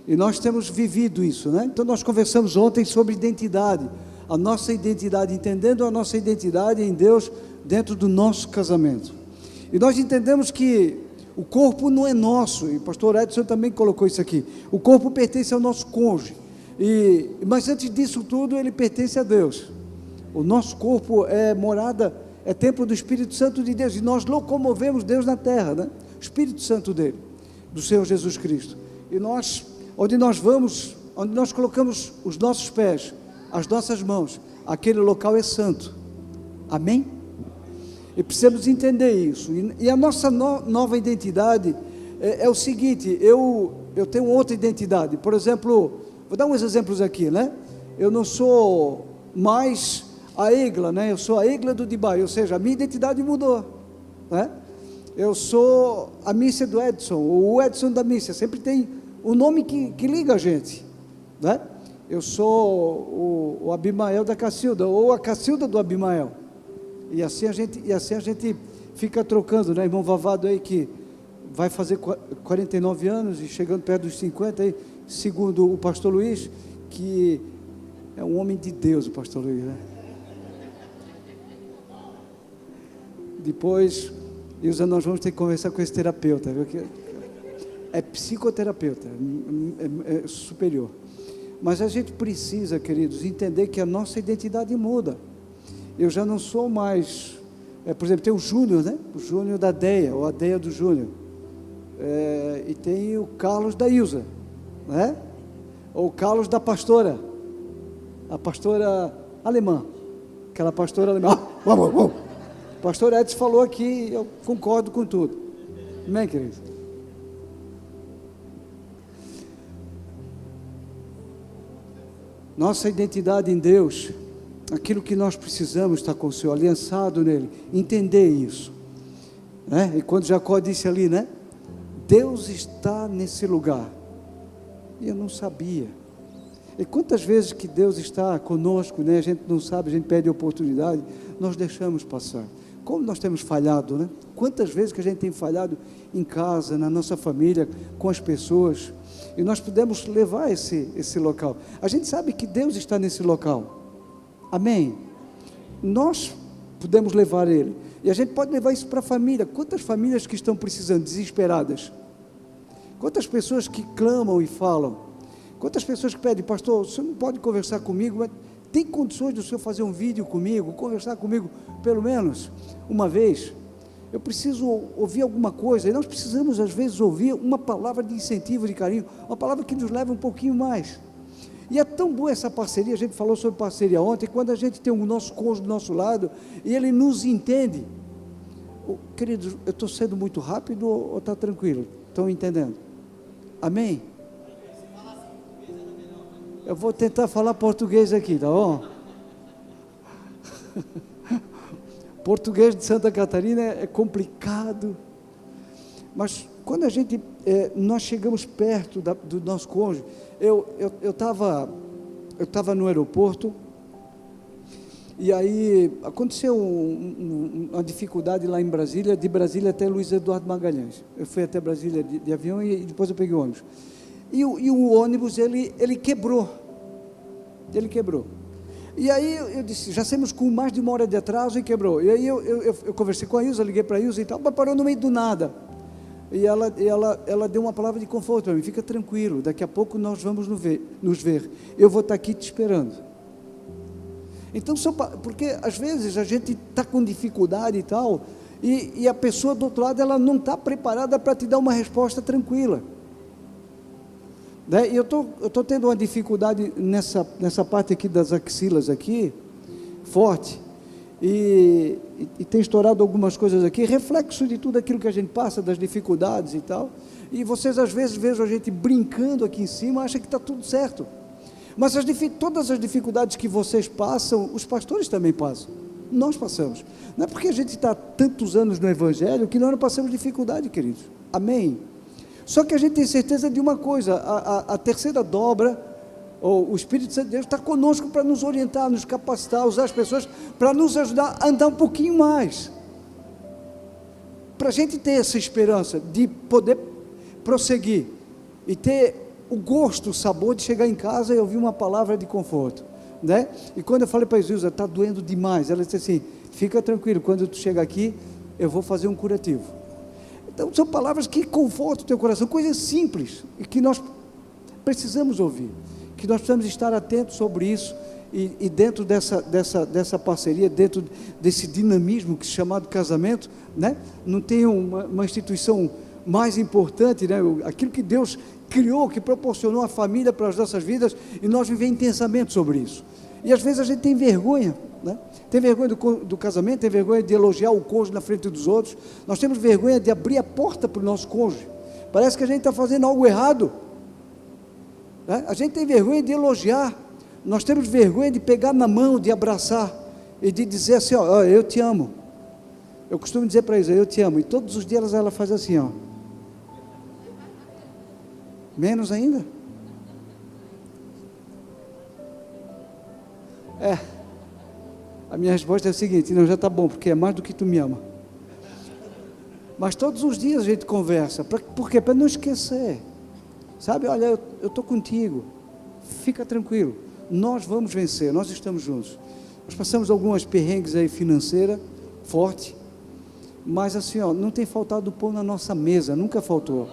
E nós temos vivido isso, né? Então nós conversamos ontem sobre identidade, a nossa identidade, entendendo a nossa identidade em Deus dentro do nosso casamento. E nós entendemos que o corpo não é nosso, e o pastor Edson também colocou isso aqui, o corpo pertence ao nosso cônjuge, mas antes disso tudo ele pertence a Deus. O nosso corpo é morada, é templo do Espírito Santo de Deus, e nós locomovemos Deus na terra, né? O Espírito Santo dele, do Senhor Jesus Cristo. E nós, onde nós vamos, onde nós colocamos os nossos pés, as nossas mãos, aquele local é santo. Amém? E precisamos entender isso. E a nossa nova identidade é o seguinte: eu tenho outra identidade. Por exemplo, vou dar uns exemplos aqui, né? Eu não sou mais a Egla, né? Eu sou a Egla do Dubai, ou seja, a minha identidade mudou, né? Eu sou a Mícia do Edson, ou o Edson da Mícia, sempre tem o nome que liga a gente, né? Eu sou o Abimael da Cacilda, ou a Cacilda do Abimael, e assim a gente fica trocando, né? Irmão Vavado aí, que vai fazer 49 anos, e chegando perto dos 50, aí, segundo o pastor Luiz, que é um homem de Deus, o pastor Luiz, né? Depois, Ilza, nós vamos ter que conversar com esse terapeuta, viu? Que é psicoterapeuta, é superior. Mas a gente precisa, queridos, entender que a nossa identidade muda. Eu já não sou mais, por exemplo, tem o Júnior, né? O Júnior da Deia, ou a Deia do Júnior. E tem o Carlos da Ilza, né? Ou o Carlos da pastora, a pastora alemã, aquela pastora alemã. Vamos. O pastor Edson falou aqui, eu concordo com tudo. Amém, querido? Nossa identidade em Deus, aquilo que nós precisamos estar com o Senhor, aliançado nele, entender isso, né? E quando Jacó disse ali, né? Deus está nesse lugar, e eu não sabia. E quantas vezes que Deus está conosco, né? A gente não sabe, a gente perde a oportunidade, nós deixamos passar. como nós temos falhado, né? Quantas vezes que a gente tem falhado em casa, na nossa família, com as pessoas, e nós pudemos levar esse local. A gente sabe que Deus está nesse local, amém? Nós podemos levar Ele, e a gente pode levar isso para a família. Quantas famílias que estão precisando, desesperadas, quantas pessoas que clamam e falam, quantas pessoas que pedem, pastor, o senhor não pode conversar comigo, mas tem condições do senhor fazer um vídeo comigo, conversar comigo pelo menos uma vez? Eu preciso ouvir alguma coisa, e nós precisamos às vezes ouvir uma palavra de incentivo, de carinho, uma palavra que nos leva um pouquinho mais. E é tão boa essa parceria, a gente falou sobre parceria ontem, quando a gente tem o nosso cônjuge do nosso lado, e ele nos entende. Queridos, eu estou sendo muito rápido ou está tranquilo? Estão entendendo? Amém? Eu vou tentar falar português aqui, tá bom? Português de Santa Catarina é complicado, mas quando nós chegamos perto do nosso cônjuge, eu estava no aeroporto, e aí aconteceu uma dificuldade lá em Brasília, de Brasília até Luiz Eduardo Magalhães. Eu fui até Brasília de avião e depois eu peguei o ônibus. E o ônibus, ele quebrou. Ele quebrou. E aí eu disse, já saímos com mais de 1 hora de atraso e quebrou. E aí eu conversei com a Ilza, liguei para a Ilza e tal, mas parou no meio do nada. E ela deu uma palavra de conforto para mim, fica tranquilo, daqui a pouco nós vamos nos ver. Eu vou estar aqui te esperando. Então, porque às vezes a gente está com dificuldade e tal, e a pessoa do outro lado, ela não está preparada para te dar uma resposta tranquila. E eu estou tendo uma dificuldade nessa parte aqui das axilas aqui, forte, e tem estourado algumas coisas aqui, reflexo de tudo aquilo que a gente passa, das dificuldades e tal, e vocês às vezes vejam a gente brincando aqui em cima, acham que está tudo certo, mas todas as dificuldades que vocês passam, os pastores também passam, nós passamos, não é porque a gente está há tantos anos no Evangelho, que nós não passamos dificuldade, queridos, amém? Só que a gente tem certeza de uma coisa, a terceira dobra, o Espírito Santo de Deus está conosco para nos orientar, nos capacitar, usar as pessoas para nos ajudar a andar um pouquinho mais, para a gente ter essa esperança de poder prosseguir e ter o gosto, o sabor de chegar em casa e ouvir uma palavra de conforto, né? E quando eu falei para a Ilza, está doendo demais, ela disse assim, fica tranquilo, quando tu chegar aqui, eu vou fazer um curativo. Então, são palavras que confortam o teu coração, coisas simples, e que nós precisamos ouvir, que nós precisamos estar atentos sobre isso, e dentro dessa parceria, dentro desse dinamismo que é chamado casamento, né? Não tem uma instituição mais importante, né? Aquilo que Deus criou, que proporcionou a família para as nossas vidas, e nós vivemos intensamente sobre isso, e às vezes a gente tem vergonha, né? Tem vergonha do casamento, tem vergonha de elogiar o cônjuge na frente dos outros, nós temos vergonha de abrir a porta para o nosso cônjuge, parece que a gente está fazendo algo errado, né? A gente tem vergonha de elogiar, nós temos vergonha de pegar na mão, de abraçar, e de dizer assim, ó, eu te amo, eu costumo dizer para eles, eu te amo, e todos os dias ela faz assim, ó, menos ainda, a minha resposta é a seguinte, não, já está bom, porque é mais do que tu me ama, mas todos os dias a gente conversa, por quê? Para não esquecer, sabe, olha, eu estou contigo, fica tranquilo, nós vamos vencer, nós estamos juntos, nós passamos algumas perrengues aí financeira, forte, mas assim, ó, não tem faltado pão na nossa mesa, nunca faltou,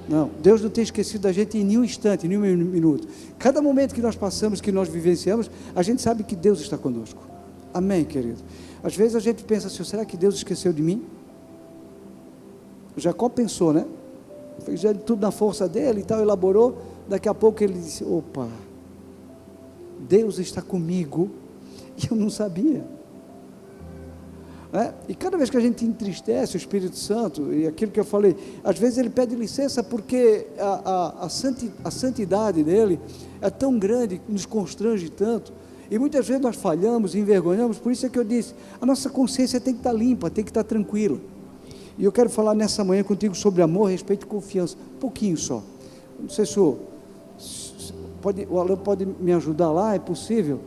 não, Deus não tem esquecido da gente em nenhum instante, em nenhum minuto, cada momento que nós passamos, que nós vivenciamos, a gente sabe que Deus está conosco, amém, querido? Às vezes a gente pensa assim, será que Deus esqueceu de mim? Jacó pensou, né? Fez tudo na força dele e tal, elaborou, daqui a pouco ele disse, opa, Deus está comigo, e eu não sabia, e cada vez que a gente entristece o Espírito Santo, e aquilo que eu falei, às vezes ele pede licença, porque a santidade dele é tão grande, nos constrange tanto, e muitas vezes nós falhamos, envergonhamos, por isso é que eu disse, a nossa consciência tem que estar limpa, tem que estar tranquila, e eu quero falar nessa manhã contigo sobre amor, respeito e confiança, um pouquinho só, não sei se o Alan pode me ajudar lá, é possível?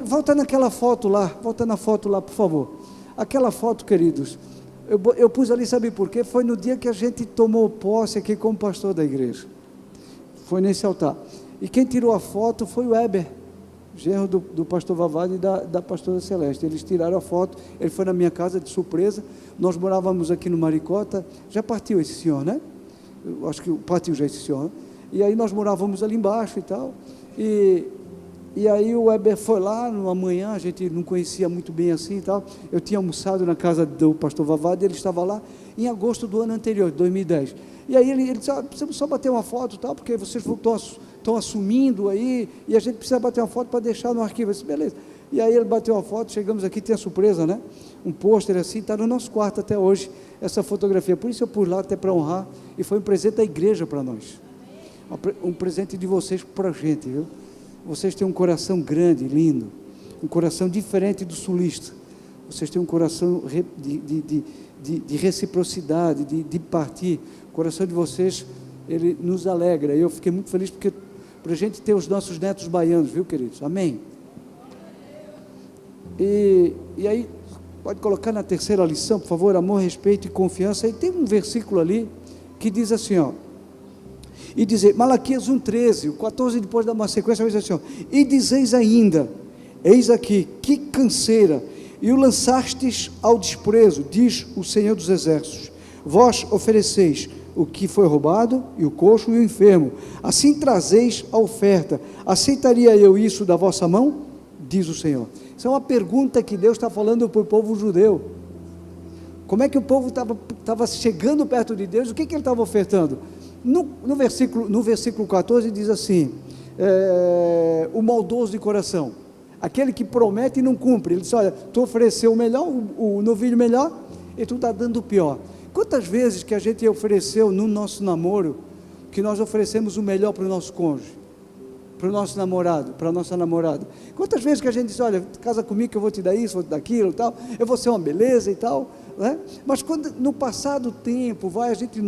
Volta naquela foto lá, volta na foto lá, por favor. Aquela foto, queridos, eu pus ali, sabe por quê? Foi no dia que a gente tomou posse aqui como pastor da igreja. Foi nesse altar. E quem tirou a foto foi o Weber, genro do pastor Vavado e da pastora Celeste. Eles tiraram a foto, ele foi na minha casa de surpresa. Nós morávamos aqui no Maricota. Já partiu esse senhor, né? Eu acho que partiu já esse senhor, né? E aí nós morávamos ali embaixo e tal. E aí o Weber foi lá, numa manhã, a gente não conhecia muito bem assim e tal. Eu tinha almoçado na casa do pastor Vavado e ele estava lá em agosto do ano anterior, 2010. E aí ele disse, precisamos só bater uma foto e tal, porque vocês estão assumindo aí, e a gente precisa bater uma foto para deixar no arquivo. Eu disse, beleza. E aí ele bateu uma foto, chegamos aqui, tem a surpresa, né? Um pôster assim, está no nosso quarto até hoje, essa fotografia. Por isso eu pus lá até para honrar, e foi um presente da igreja para nós. Um presente de vocês para a gente, viu? Vocês têm um coração grande, lindo, um coração diferente do sulista. Vocês têm um coração de reciprocidade, de partir. O coração de vocês, ele nos alegra. Eu fiquei muito feliz porque para a gente ter os nossos netos baianos, viu, queridos? Amém? E aí, pode colocar na terceira lição, por favor, amor, respeito e confiança. E tem um versículo ali que diz assim, ó. E dizer, Malaquias 1,13, o 14 depois dá uma sequência, vai dizer assim, ó, e dizeis ainda, eis aqui, que canseira, e o lançastes ao desprezo, diz o Senhor dos Exércitos, vós ofereceis o que foi roubado, e o coxo e o enfermo, assim trazeis a oferta, aceitaria eu isso da vossa mão? Diz o Senhor. Isso é uma pergunta que Deus está falando para o povo judeu. Como é que o povo estava chegando perto de Deus? O que ele estava ofertando? No versículo 14 diz assim, o maldoso de coração, aquele que promete e não cumpre. Ele diz, olha, tu ofereceu o melhor, o novilho melhor, e tu está dando o pior. Quantas vezes que a gente ofereceu no nosso namoro, que nós oferecemos o melhor para o nosso cônjuge, para o nosso namorado, para a nossa namorada? Quantas vezes que a gente diz, olha, casa comigo que eu vou te dar isso, vou te dar aquilo e tal, eu vou ser uma beleza e tal, né? Mas quando no passado tempo a gente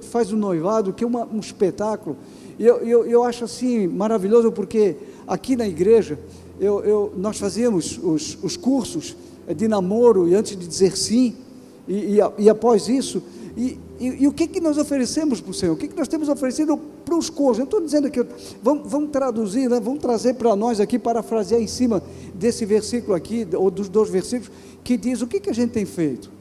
faz um noivado, que é um espetáculo, e eu acho assim maravilhoso, porque aqui na igreja nós fazíamos os cursos de namoro, e antes de dizer sim, e após isso, e o que nós oferecemos para o Senhor? O que nós temos oferecido para os cônjuges? Eu estou dizendo aqui, vamos traduzir, né? Vamos trazer para nós aqui, parafrasear em cima desse versículo aqui, ou dos 2 versículos, que diz o que a gente tem feito.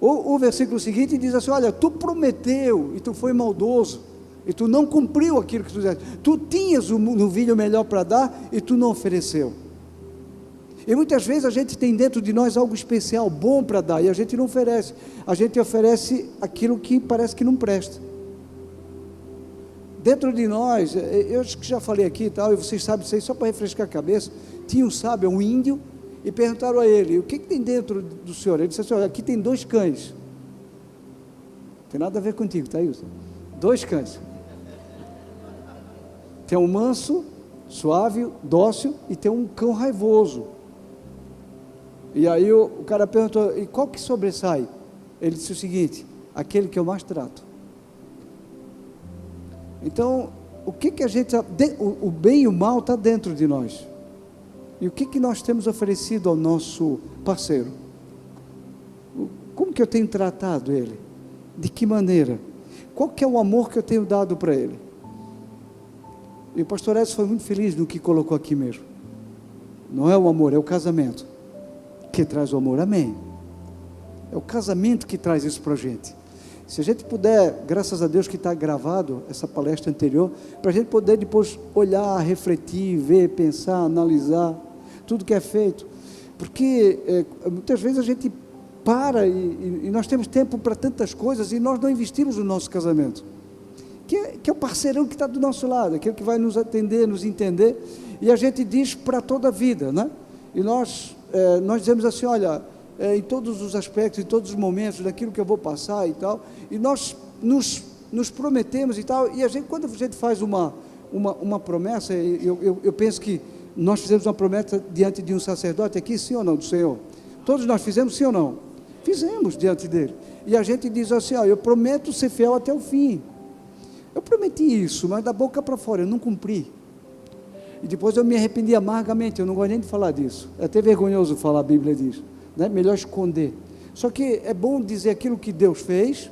O versículo seguinte diz assim, olha, tu prometeu, e tu foi maldoso, e tu não cumpriu aquilo que tu disseste, tu tinhas o novilho melhor para dar, e tu não ofereceu. E muitas vezes a gente tem dentro de nós algo especial, bom para dar, e a gente não oferece. A gente oferece aquilo que parece que não presta. Dentro de nós, eu acho que já falei aqui e tal, e vocês sabem isso aí, só para refrescar a cabeça, tinha um sábio, um índio, e perguntaram a ele, o que tem dentro do senhor? Ele disse assim, olha, aqui tem 2 cães. Não tem nada a ver contigo, tá, Wilson? 2 cães. Tem um manso, suave, dócil, e tem um cão raivoso. E aí o cara perguntou, e qual que sobressai? Ele disse o seguinte, aquele que eu mais trato. Então, o que a gente, o bem e o mal está dentro de nós. E o que nós temos oferecido ao nosso parceiro? Como que eu tenho tratado ele? De que maneira? Qual que é o amor que eu tenho dado para ele? E o pastor Edson foi muito feliz no que colocou aqui mesmo. Não é o amor, é o casamento que traz o amor, amém? É o casamento que traz isso para a gente. Se a gente puder, graças a Deus que está gravado essa palestra anterior, para a gente poder depois olhar, refletir, ver, pensar, analisar tudo que é feito, porque muitas vezes a gente para e nós temos tempo para tantas coisas e nós não investimos no nosso casamento, que é o parceirão que está do nosso lado, aquele que vai nos atender, nos entender, e a gente diz para toda a vida, né? E nós dizemos assim, olha, em todos os aspectos, em todos os momentos, daquilo que eu vou passar e tal, e nós nos prometemos e tal, e quando a gente faz uma promessa, eu penso que nós fizemos uma promessa diante de um sacerdote aqui, sim ou não, do Senhor? Todos nós fizemos, sim ou não? Fizemos diante dele, e a gente diz assim, ó, eu prometo ser fiel até o fim. Eu prometi isso, mas da boca para fora, eu não cumpri. E depois eu me arrependi amargamente, eu não gosto nem de falar disso. É até vergonhoso falar, a Bíblia diz, né? Melhor esconder. Só que é bom dizer aquilo que Deus fez,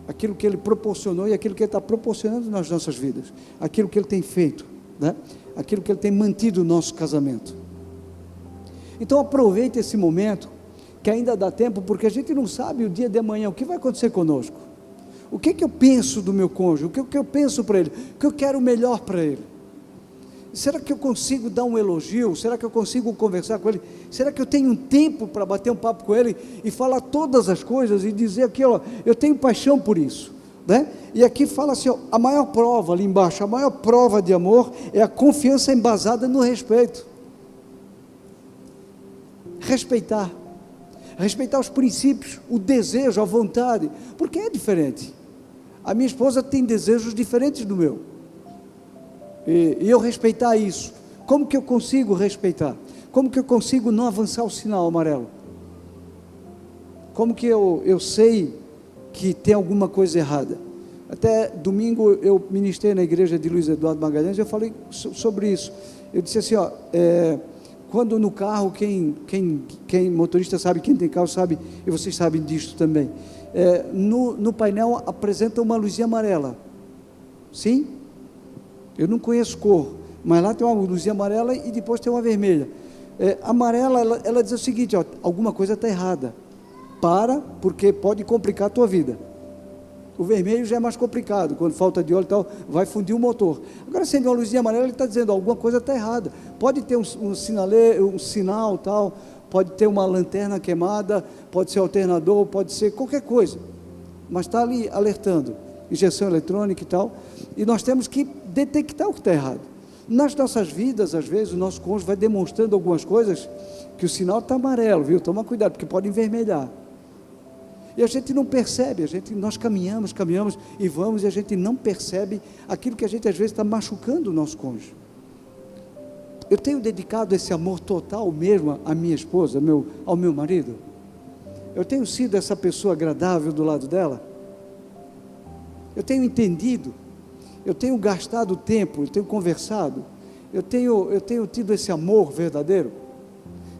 aquilo que Ele proporcionou e aquilo que Ele está proporcionando nas nossas vidas, aquilo que Ele tem feito, né? Aquilo que Ele tem mantido o nosso casamento. Então aproveite esse momento, que ainda dá tempo, porque a gente não sabe o dia de amanhã, o que vai acontecer conosco. O que eu penso do meu cônjuge, o que eu penso para ele, o que eu quero melhor para ele. Será que eu consigo dar um elogio? Será que eu consigo conversar com ele? Será que eu tenho um tempo para bater um papo com ele e falar todas as coisas e dizer aqui, ó, eu tenho paixão por isso, né? E aqui fala assim, ó, a maior prova ali embaixo, a maior prova de amor é a confiança embasada no respeito. Respeitar os princípios, o desejo, a vontade, porque é diferente. A minha esposa tem desejos diferentes do meu. E eu respeitar isso. Como que eu consigo respeitar? Como que eu consigo não avançar o sinal amarelo? Como que eu sei que tem alguma coisa errada? Até domingo eu ministrei na igreja de Luiz Eduardo Magalhães, eu falei sobre isso. Eu disse assim, ó, quando no carro, quem motorista sabe, quem tem carro sabe, e vocês sabem disso também, no painel apresenta uma luzinha amarela. Sim? Eu não conheço cor, mas lá tem uma luzinha amarela e depois tem uma vermelha. Amarela, ela diz o seguinte, ó, alguma coisa está errada. Porque pode complicar a tua vida. O vermelho já é mais complicado, quando falta de óleo e tal, vai fundir o motor. Agora, sendo uma luzinha amarela, ele está dizendo, alguma coisa está errada. Pode ter um sinal tal, pode ter uma lanterna queimada, pode ser alternador, pode ser qualquer coisa. Mas está ali alertando, injeção eletrônica e tal, e nós temos que detectar o que está errado. Nas nossas vidas, às vezes, o nosso cônjuge vai demonstrando algumas coisas que o sinal está amarelo, viu? Toma cuidado, porque pode envermelhar. E a gente não percebe, nós caminhamos e vamos, e a gente não percebe aquilo que a gente às vezes está machucando o nosso cônjuge. Eu tenho dedicado esse amor total mesmo à minha esposa, ao meu marido. Eu tenho sido essa pessoa agradável do lado dela. Eu tenho entendido, eu tenho gastado tempo, eu tenho conversado, eu tenho tido esse amor verdadeiro.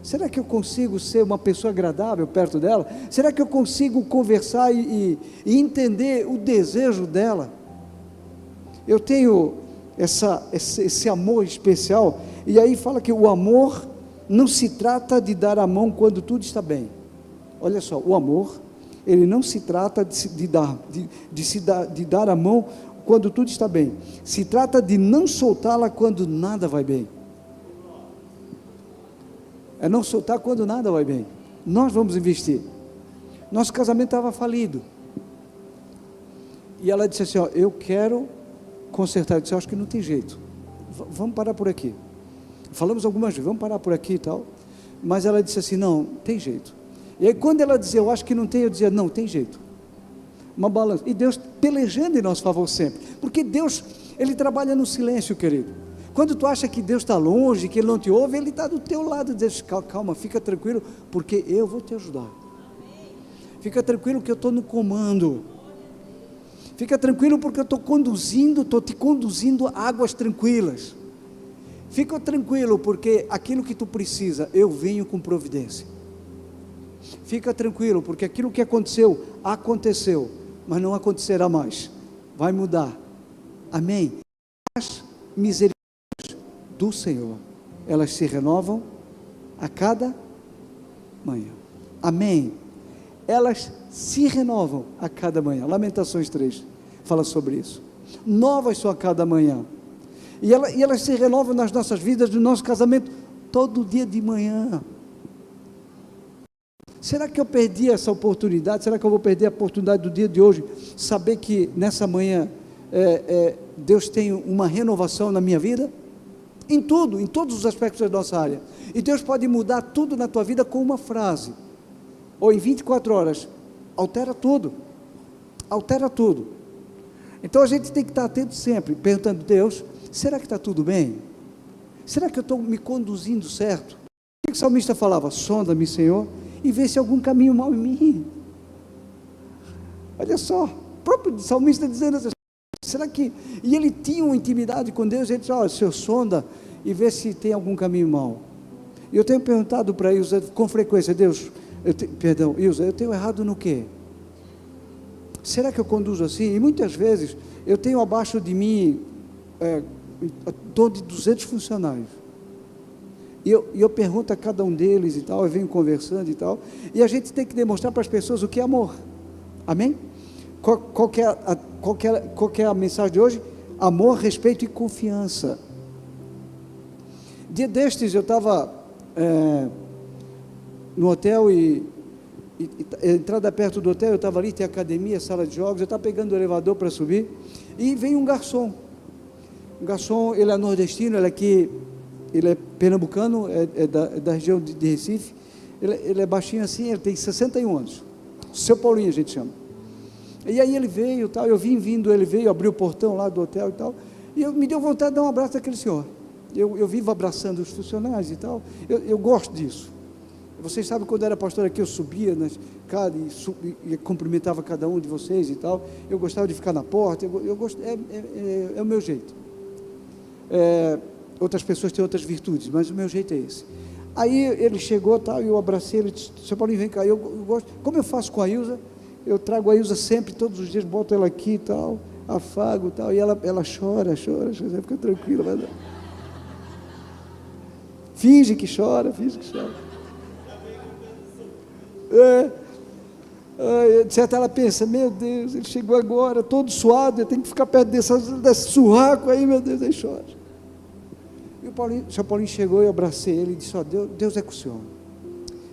Será que eu consigo ser uma pessoa agradável perto dela? Será que eu consigo conversar e entender o desejo dela? Eu tenho esse amor especial, e aí fala que o amor não se trata de dar a mão quando tudo está bem. Olha só, o amor, ele não se trata de dar a mão quando tudo está bem. Se trata de não soltá-la quando nada vai bem. É não soltar quando nada vai bem. Nós vamos investir. Nosso casamento estava falido. E ela disse assim, ó, eu quero consertar. Eu disse, acho que não tem jeito. Vamos parar por aqui. Falamos algumas vezes, vamos parar por aqui e tal. Mas ela disse assim, não, tem jeito. E aí quando ela dizia, eu acho que não tem, eu dizia, não, tem jeito. Uma balança. E Deus pelejando em nosso favor sempre. Porque Deus, Ele trabalha no silêncio, querido. Quando tu acha que Deus está longe, que Ele não te ouve, Ele está do teu lado, diz, calma, fica tranquilo, porque eu vou te ajudar. Fica tranquilo que eu estou no comando. Fica tranquilo porque eu estou te conduzindo a águas tranquilas. Fica tranquilo porque aquilo que tu precisa, eu venho com providência. Fica tranquilo porque aquilo que aconteceu, mas não acontecerá mais. Vai mudar. Amém? As misericórdias do Senhor, elas se renovam a cada manhã. Amém? Elas se renovam a cada manhã. Lamentações 3 fala sobre isso. Novas são a cada manhã. E elas se renovam nas nossas vidas, no nosso casamento, todo dia de manhã. Será que eu perdi essa oportunidade? Será que eu vou perder a oportunidade do dia de hoje? Saber que nessa manhã Deus tem uma renovação na minha vida? Em tudo, em todos os aspectos da nossa área. E Deus pode mudar tudo na tua vida com uma frase. Ou em 24 horas. Altera tudo. Altera tudo. Então a gente tem que estar atento sempre, perguntando, Deus, será que está tudo bem? Será que eu estou me conduzindo certo? O que o salmista falava? Sonda-me, Senhor, e vê se há algum caminho mau em mim. Olha só, o próprio salmista dizendo assim, Será que... E ele tinha uma intimidade com Deus, ele disse, olha, o Senhor sonda e vê se tem algum caminho mau. E eu tenho perguntado para Ilza com frequência, Deus, Ilza, eu tenho errado no quê? Será que eu conduzo assim? E muitas vezes eu tenho abaixo de mim em torno de 200 funcionários. E eu pergunto a cada um deles e tal, eu venho conversando e tal, e a gente tem que demonstrar para as pessoas o que é amor. Amém? Qual que é a mensagem de hoje? Amor, respeito e confiança. Dia destes eu estava no hotel e a entrada perto do hotel, eu estava ali, tem academia, sala de jogos, eu estava pegando o elevador para subir, e vem um garçom. Um garçom, ele é nordestino, ele é pernambucano, é da região de Recife, ele é baixinho assim, ele tem 61 anos, seu Paulinho a gente chama. E aí ele veio, tal, eu vim vindo, ele veio, abriu o portão lá do hotel e tal, e me deu vontade de dar um abraço àquele senhor. Eu vivo abraçando os funcionários e tal, eu gosto disso. Vocês sabem, quando eu era pastor aqui, eu subia na escada e cumprimentava cada um de vocês e tal. Eu gostava de ficar na porta, é o meu jeito. Outras pessoas têm outras virtudes, mas o meu jeito é esse. Aí ele chegou, tal, e eu abracei, ele disse, seu Paulinho, vem cá, eu gosto, como eu faço com a Ilza, eu trago a Ilza sempre, todos os dias, boto ela aqui e tal, afago e tal, e ela chora, fica tranquila, vai dar. Finge que chora. Certo, ela pensa, meu Deus, ele chegou agora, todo suado, eu tenho que ficar perto desse surraco aí, meu Deus, aí chora. E o seu Paulinho chegou, eu abracei ele e disse, ó, Deus é com o senhor,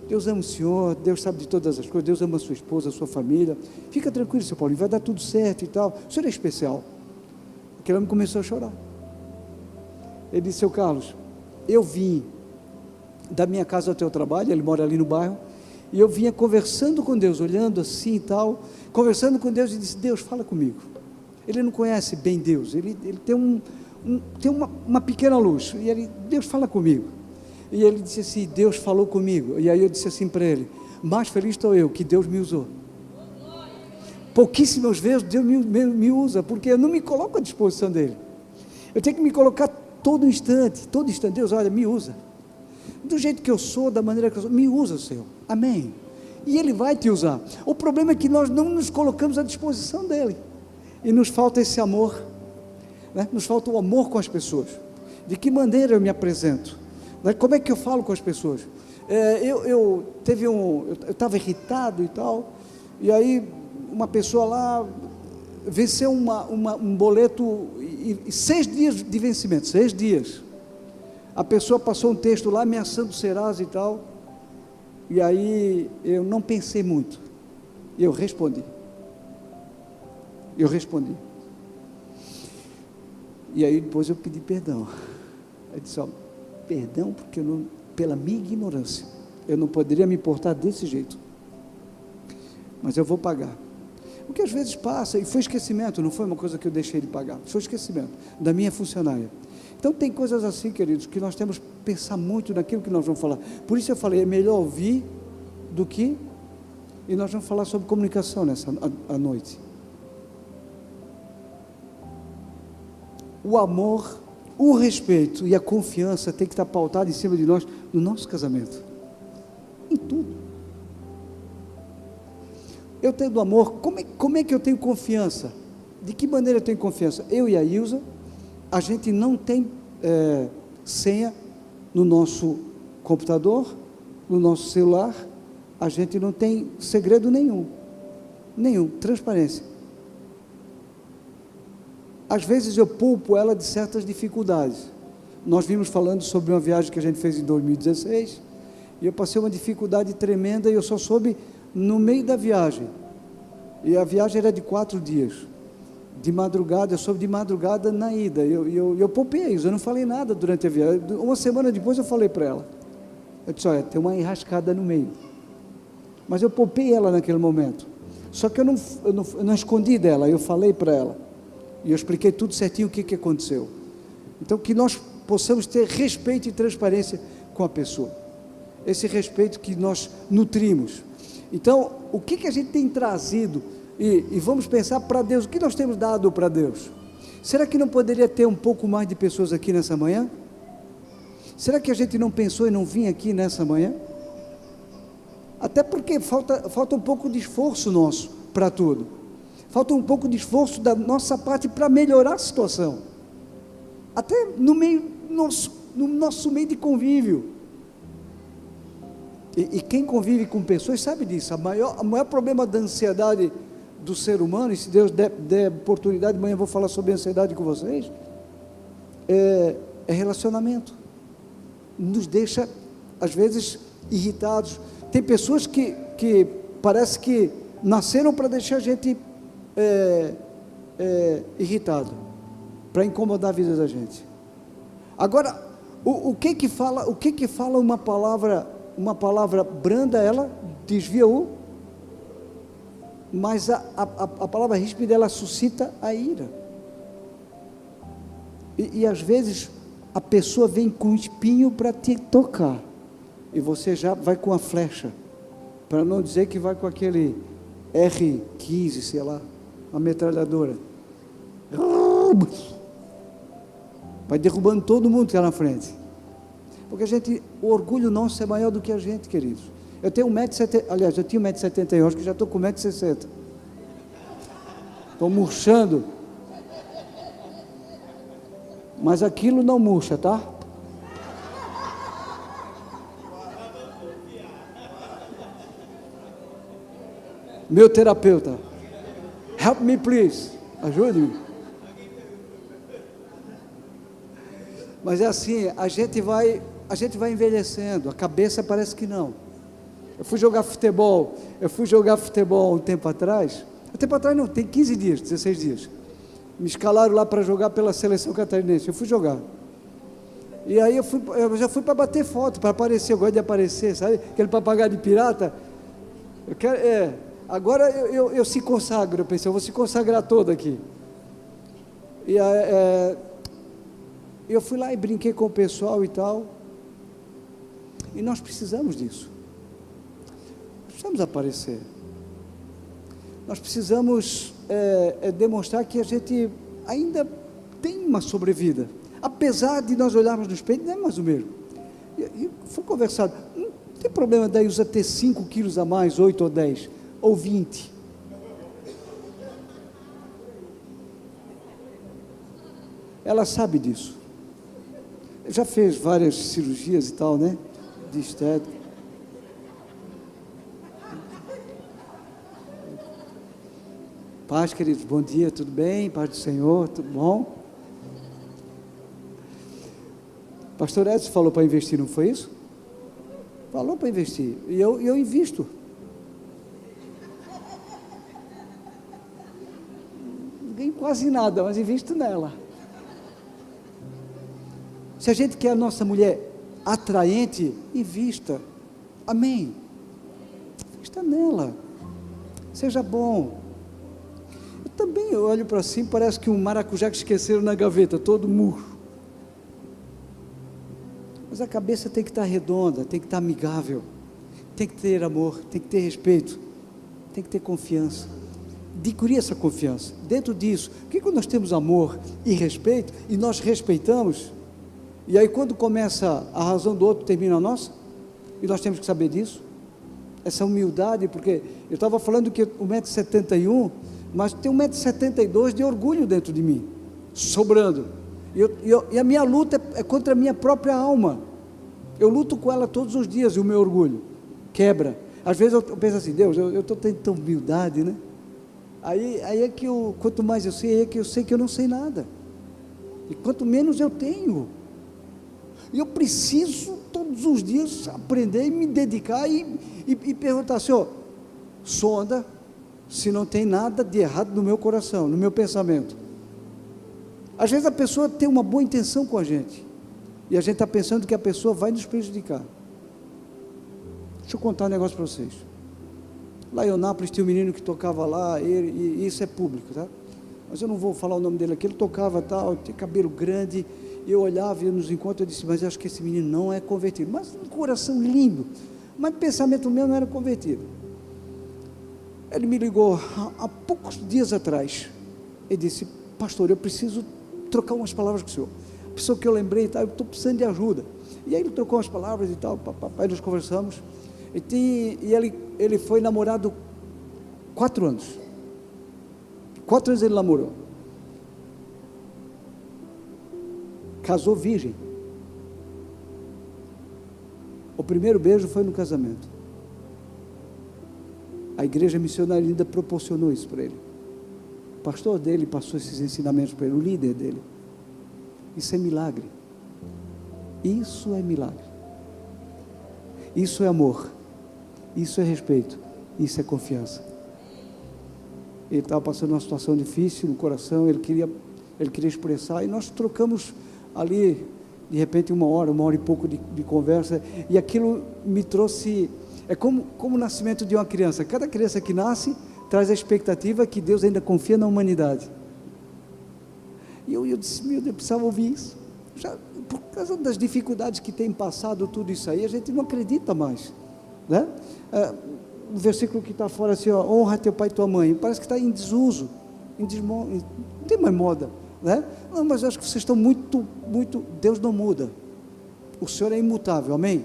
Deus ama o senhor, Deus sabe de todas as coisas, Deus ama a sua esposa, a sua família, fica tranquilo, seu Paulinho, vai dar tudo certo e tal, o senhor é especial. Aquele homem começou a chorar. Ele disse, seu Carlos, eu vim da minha casa ao teu trabalho, ele mora ali no bairro, e eu vinha conversando com Deus, olhando assim e tal, conversando com Deus, e disse, Deus, fala comigo. Ele não conhece bem Deus, ele tem tem uma pequena luz, e Deus fala comigo. E ele disse assim, Deus falou comigo, e aí eu disse assim para ele, mais feliz estou eu, que Deus me usou. Pouquíssimas vezes Deus me usa, porque eu não me coloco à disposição dele, eu tenho que me colocar todo instante, Deus, olha, me usa, do jeito que eu sou, da maneira que eu sou, me usa, Senhor, amém, e Ele vai te usar. O problema é que nós não nos colocamos à disposição dEle, e nos falta esse amor, né? Nos falta o amor com as pessoas. De que maneira eu me apresento, né? Como é que eu falo com as pessoas? Eu estava irritado e tal, e aí uma pessoa lá venceu um boleto, e 6 dias de vencimento, 6 dias, a pessoa passou um texto lá ameaçando o Serasa e tal, e aí eu não pensei muito, eu respondi, e aí depois eu pedi perdão, eu disse, ó, perdão, porque pela minha ignorância, eu não poderia me portar desse jeito, mas eu vou pagar, porque às vezes passa, e foi esquecimento, não foi uma coisa que eu deixei de pagar, foi esquecimento da minha funcionária. Então tem coisas assim, queridos, que nós temos que pensar muito naquilo que nós vamos falar. Por isso eu falei, é melhor ouvir do que... E nós vamos falar sobre comunicação à noite. O amor, o respeito e a confiança tem que estar pautado em cima de nós, no nosso casamento. Em tudo. Eu tendo amor, como é que eu tenho confiança? De que maneira eu tenho confiança? Eu e a Ilza, a gente não tem senha no nosso computador, no nosso celular, a gente não tem segredo nenhum, transparência. Às vezes eu poupo ela de certas dificuldades. Nós vimos falando sobre uma viagem que a gente fez em 2016, e eu passei uma dificuldade tremenda, e eu só soube no meio da viagem, e a viagem era de 4 dias, de madrugada, eu soube de madrugada na ida, eu poupei isso, eu não falei nada durante a viagem. Uma semana depois eu falei para ela, eu disse, olha, tem uma enrascada no meio, mas eu poupei ela naquele momento, só que eu não escondi dela, eu falei para ela, e eu expliquei tudo certinho o que aconteceu. Então que nós possamos ter respeito e transparência com a pessoa, esse respeito que nós nutrimos, Então, o que a gente tem trazido? E vamos pensar para Deus, o que nós temos dado para Deus? Será que não poderia ter um pouco mais de pessoas aqui nessa manhã? Será que a gente não pensou em não vir aqui nessa manhã? Até porque falta um pouco de esforço nosso para tudo. Falta um pouco de esforço da nossa parte para melhorar a situação. Até no nosso meio de convívio. E quem convive com pessoas sabe disso. O maior problema da ansiedade do ser humano, e se Deus der oportunidade, amanhã eu vou falar sobre ansiedade com vocês, é relacionamento. Nos deixa, às vezes, irritados. Tem pessoas que parece que nasceram para deixar a gente irritado, para incomodar a vida da gente. Agora, o que fala uma palavra branda, ela desvia mas a palavra ríspida, ela suscita a ira. E às vezes a pessoa vem com um espinho para te tocar, e você já vai com a flecha, para não dizer que vai com aquele R15, sei lá, uma metralhadora, vai derrubando todo mundo que está na frente, porque o orgulho nosso é maior do que a gente, queridos. Eu tenho 1,70 m, aliás, eu tinha 1,71 m, acho que já estou com 1,60 m, estou murchando, mas aquilo não murcha, tá? Meu terapeuta, help me please, ajude-me. Mas é assim, a gente vai envelhecendo, a cabeça parece que não. Eu fui jogar futebol um tempo atrás não, tem 15 dias, 16 dias, me escalaram lá para jogar pela seleção catarinense, eu fui jogar, e aí eu já fui para bater foto, para aparecer, eu gosto de aparecer, sabe, aquele papagaio de pirata, agora eu se consagro, eu pensei, eu vou se consagrar todo aqui, e eu fui lá e brinquei com o pessoal e tal, e nós precisamos disso, precisamos aparecer, nós precisamos demonstrar que a gente ainda tem uma sobrevida, apesar de nós olharmos no espelho, não é mais o mesmo. E foi conversado, não tem problema daí usar ter 5 quilos a mais, 8 ou 10, ou 20. Ela sabe disso. Já fez várias cirurgias e tal, né? De estética. Paz, queridos, bom dia, tudo bem? Paz do Senhor, tudo bom? Pastor Edson falou para investir, não foi isso? Falou para investir, e eu invisto. Não ganho quase nada, mas invisto nela. Se a gente quer a nossa mulher atraente, invista. Amém? Invista nela. Seja bom. Também eu olho para cima, parece que um maracujá que esqueceram na gaveta, todo murcho. Mas a cabeça tem que estar redonda, tem que estar amigável, tem que ter amor, tem que ter respeito, tem que ter confiança. Adquirir essa confiança. Dentro disso, porque quando nós temos amor e respeito, e nós respeitamos, e aí quando começa a razão do outro, termina a nossa, e nós temos que saber disso, essa humildade, porque eu estava falando que 1,71 m, mas tem 1,72 m de orgulho dentro de mim, sobrando, e a minha luta é contra a minha própria alma, eu luto com ela todos os dias, e o meu orgulho quebra. Às vezes eu penso assim, Deus, eu estou tendo tanta humildade, né? Aí é que quanto mais eu sei, é que eu sei que eu não sei nada, e quanto menos eu tenho, e eu preciso todos os dias aprender e me dedicar e perguntar, Senhor, sonda se não tem nada de errado no meu coração, no meu pensamento. Às vezes a pessoa tem uma boa intenção com a gente, e a gente está pensando que a pessoa vai nos prejudicar. Deixa eu contar um negócio para vocês. Lá em Eunápolis tinha um menino que tocava lá, e isso é público, tá? Mas eu não vou falar o nome dele aqui, ele tocava tal, tinha cabelo grande, eu olhava, ia nos encontros, eu disse, mas eu acho que esse menino não é convertido, mas um coração lindo, mas o pensamento meu não era convertido. Ele me ligou há poucos dias atrás. Ele disse: pastor, eu preciso trocar umas palavras com o senhor. A pessoa que eu lembrei, tá, eu estou precisando de ajuda. E aí ele trocou umas palavras e tal, papai, nós conversamos. E ele foi namorado 4 anos. 4 anos ele namorou. Casou virgem. O primeiro beijo foi no casamento. A igreja missionária ainda proporcionou isso para ele. O pastor dele passou esses ensinamentos para ele, o líder dele. Isso é milagre. Isso é milagre. Isso é amor. Isso é respeito. Isso é confiança. Ele estava passando uma situação difícil no coração, ele queria expressar, e nós trocamos ali, de repente, 1 hora e pouco de conversa, e aquilo me trouxe, é como o nascimento de uma criança. Cada criança que nasce traz a expectativa que Deus ainda confia na humanidade. E eu disse: meu Deus, eu precisava ouvir isso. Já, por causa das dificuldades que tem passado tudo isso aí, a gente não acredita mais, né? O versículo que está fora assim, ó, honra teu pai e tua mãe, parece que está em desuso, não tem mais moda, né? Não, mas eu acho que vocês estão muito, Deus não muda, o Senhor é imutável, amém?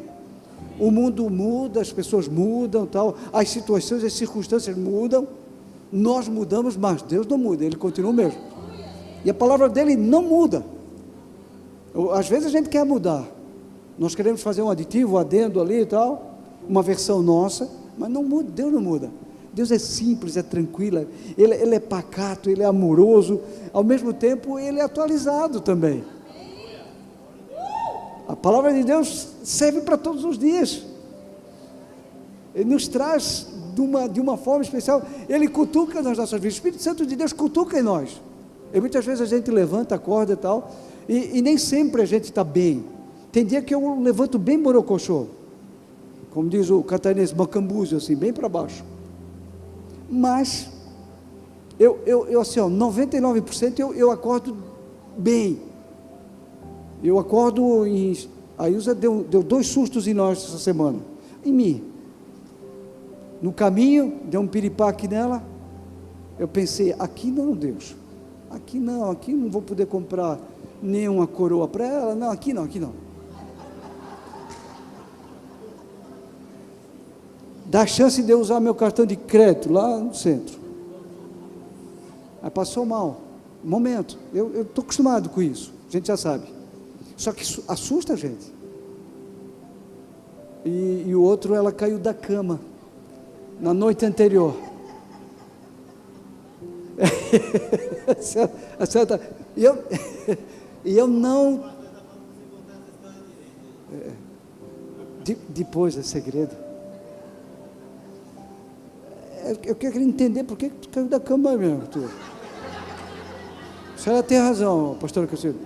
O mundo muda, as pessoas mudam, tal, as situações, as circunstâncias mudam, nós mudamos, mas Deus não muda, Ele continua o mesmo, e a palavra dele não muda. Às vezes a gente quer mudar, nós queremos fazer um aditivo, um adendo ali e tal, uma versão nossa, mas não muda, Deus não muda. Deus é simples, é tranquilo, Ele é pacato, Ele é amoroso, ao mesmo tempo Ele é atualizado também. A palavra de Deus serve para todos os dias, Ele nos traz de uma forma especial, Ele cutuca nas nossas vidas, o Espírito Santo de Deus cutuca em nós, e muitas vezes a gente levanta, acorda e tal, e nem sempre a gente está bem. Tem dia que eu levanto bem borocochô, como diz o catarinense, macambúzio, assim, bem para baixo. Mas, eu assim, ó, 99% eu acordo bem. Eu acordo a Ilza deu 2 sustos em nós essa semana, em mim. No caminho, deu um piripaque nela, eu pensei: aqui não, Deus, aqui não vou poder comprar nenhuma coroa para ela, não, aqui não. Dá chance de eu usar meu cartão de crédito lá no centro. Aí passou mal, um momento, eu estou acostumado com isso, a gente já sabe, só que isso assusta a gente. E o outro, ela caiu da cama na noite anterior. E eu não. Depois é segredo. Eu quero entender por que tu caiu da cama mesmo. A senhora tem razão, pastor Cassiano.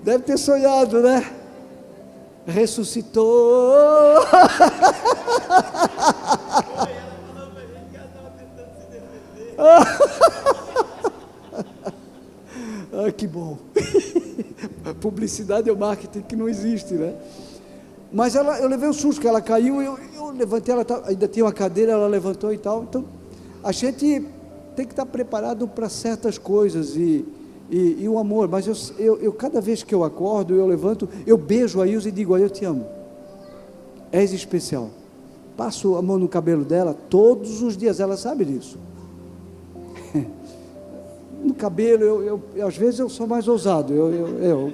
Deve ter sonhado, né? Ressuscitou. Ah, que bom. Publicidade é o marketing que não existe, né? Mas eu levei um susto, que ela caiu, eu levantei, ela ainda tinha uma cadeira, ela levantou e tal. Então, a gente tem que estar preparado para certas coisas e o amor. Mas eu cada vez que eu acordo, eu levanto, eu beijo a Ilza e digo: olha, eu te amo, és especial. Passo a mão no cabelo dela todos os dias, ela sabe disso. No cabelo, eu às vezes eu sou mais ousado, eu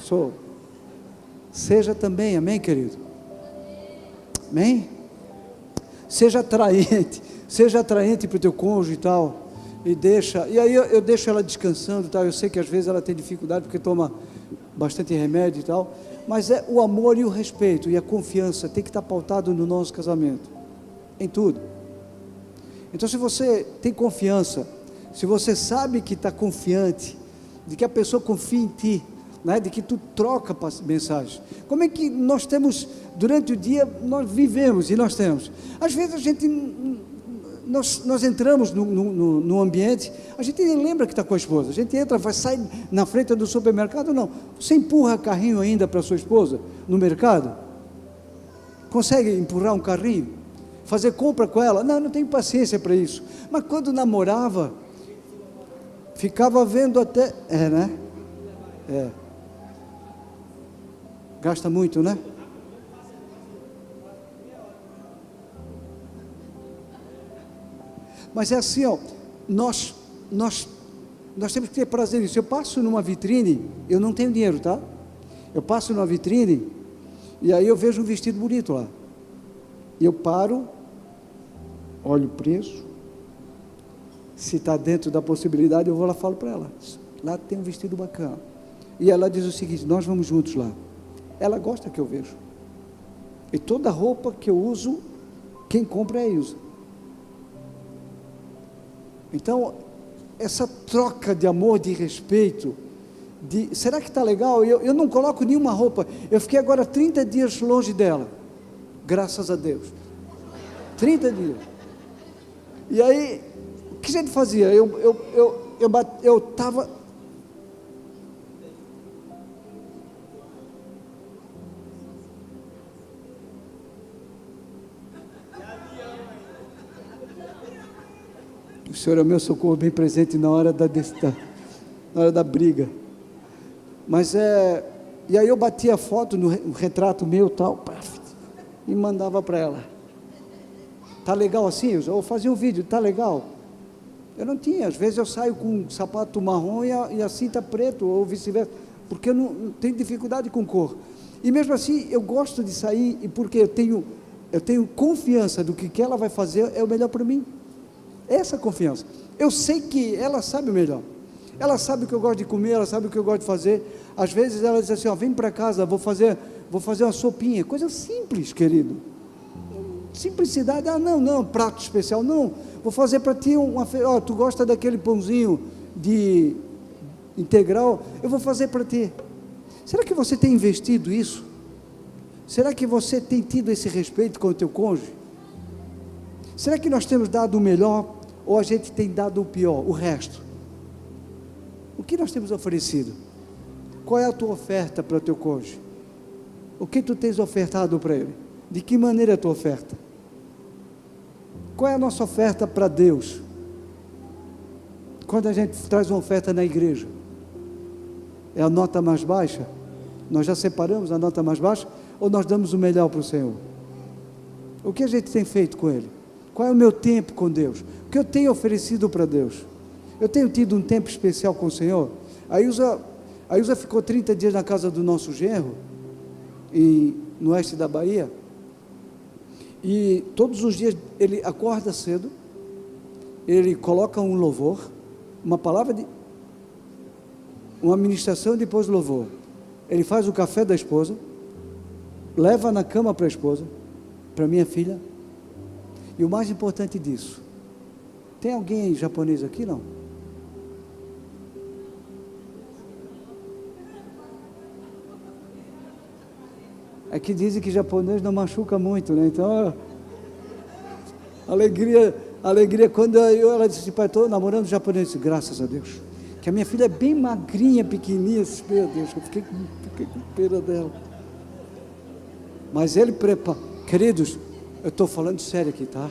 sou. Seja também, amém, querido? Amém? Seja atraente para o teu cônjuge e tal, e aí eu deixo ela descansando e tal. Eu sei que às vezes ela tem dificuldade porque toma bastante remédio e tal, mas é o amor e o respeito e a confiança tem que estar pautado no nosso casamento, em tudo. Então, se você tem confiança, se você sabe que está confiante, de que a pessoa confia em ti, né, de que tu troca mensagens, como é que nós temos, durante o dia, nós vivemos e nós temos, às vezes a gente, nós entramos no ambiente, a gente nem lembra que está com a esposa, a gente entra, sai na frente do supermercado, não, você empurra carrinho ainda para a sua esposa, no mercado, Consegue empurrar um carrinho? Fazer compra com ela? Não, não tenho paciência para isso. Mas quando namorava, ficava vendo até... né? Gasta muito, né? Mas é assim, ó, nós temos que ter prazer nisso. Eu passo numa vitrine, eu não tenho dinheiro, tá? Eu passo numa vitrine, e aí eu vejo um vestido bonito lá. E eu paro, olho o preço, se está dentro da possibilidade, eu vou lá e falo para ela, lá tem um vestido bacana. E ela diz o seguinte, nós vamos juntos lá. Ela gosta que eu vejo. E toda roupa que eu uso, quem compra é a Ilza. Então, essa troca de amor, de respeito, será que está legal? Eu não coloco nenhuma roupa. Eu fiquei agora 30 dias longe dela. Graças a Deus. 30 dias. E aí, o que a gente fazia? Eu estava... O Senhor é o meu socorro bem presente na hora da briga. Mas e aí eu batia a foto no retrato meu tal, e mandava para ela. Tá legal assim? Eu fazia um vídeo, tá legal? Eu não tinha, às vezes eu saio com um sapato marrom e a cinta preto, ou vice-versa, porque eu não tenho dificuldade com cor. E mesmo assim, eu gosto de sair, e porque eu tenho confiança do que ela vai fazer é o melhor para mim. Essa confiança. Eu sei que ela sabe o melhor. Ela sabe o que eu gosto de comer, ela sabe o que eu gosto de fazer. Às vezes ela diz assim, ó, vem para casa, vou fazer uma sopinha. Coisa simples, querido. Simplicidade. Ah, não, prato especial. Não, vou fazer para ti tu gosta daquele pãozinho de integral? Eu vou fazer para ti. Será que você tem investido isso? Será que você tem tido esse respeito com o teu cônjuge? Será que nós temos dado o melhor ou a gente tem dado o pior, o resto? O que nós temos oferecido? Qual é a tua oferta para o teu cônjuge? O que tu tens ofertado para ele? De que maneira é a tua oferta? Qual é a nossa oferta para Deus? Quando a gente traz uma oferta na igreja, é a nota mais baixa? Nós já separamos a nota mais baixa ou nós damos o melhor para o Senhor? O que a gente tem feito com Ele? Qual é o meu tempo com Deus? O que eu tenho oferecido para Deus? Eu tenho tido um tempo especial com o Senhor? A Ilza ficou 30 dias na casa do nosso genro, no oeste da Bahia, e todos os dias ele acorda cedo, ele coloca um louvor, uma palavra uma ministração e depois louvor. Ele faz o café da esposa, leva na cama para a esposa, para minha filha. E o mais importante disso, tem alguém japonês aqui, não? É que dizem que japonês não machuca muito, né? Então, alegria quando ela disse, pai, estou namorando japonês. Disse, graças a Deus, que a minha filha é bem magrinha, pequenininha. Meu Deus, eu fiquei com pena dela. Mas ele prepara, queridos, eu estou falando sério aqui, tá?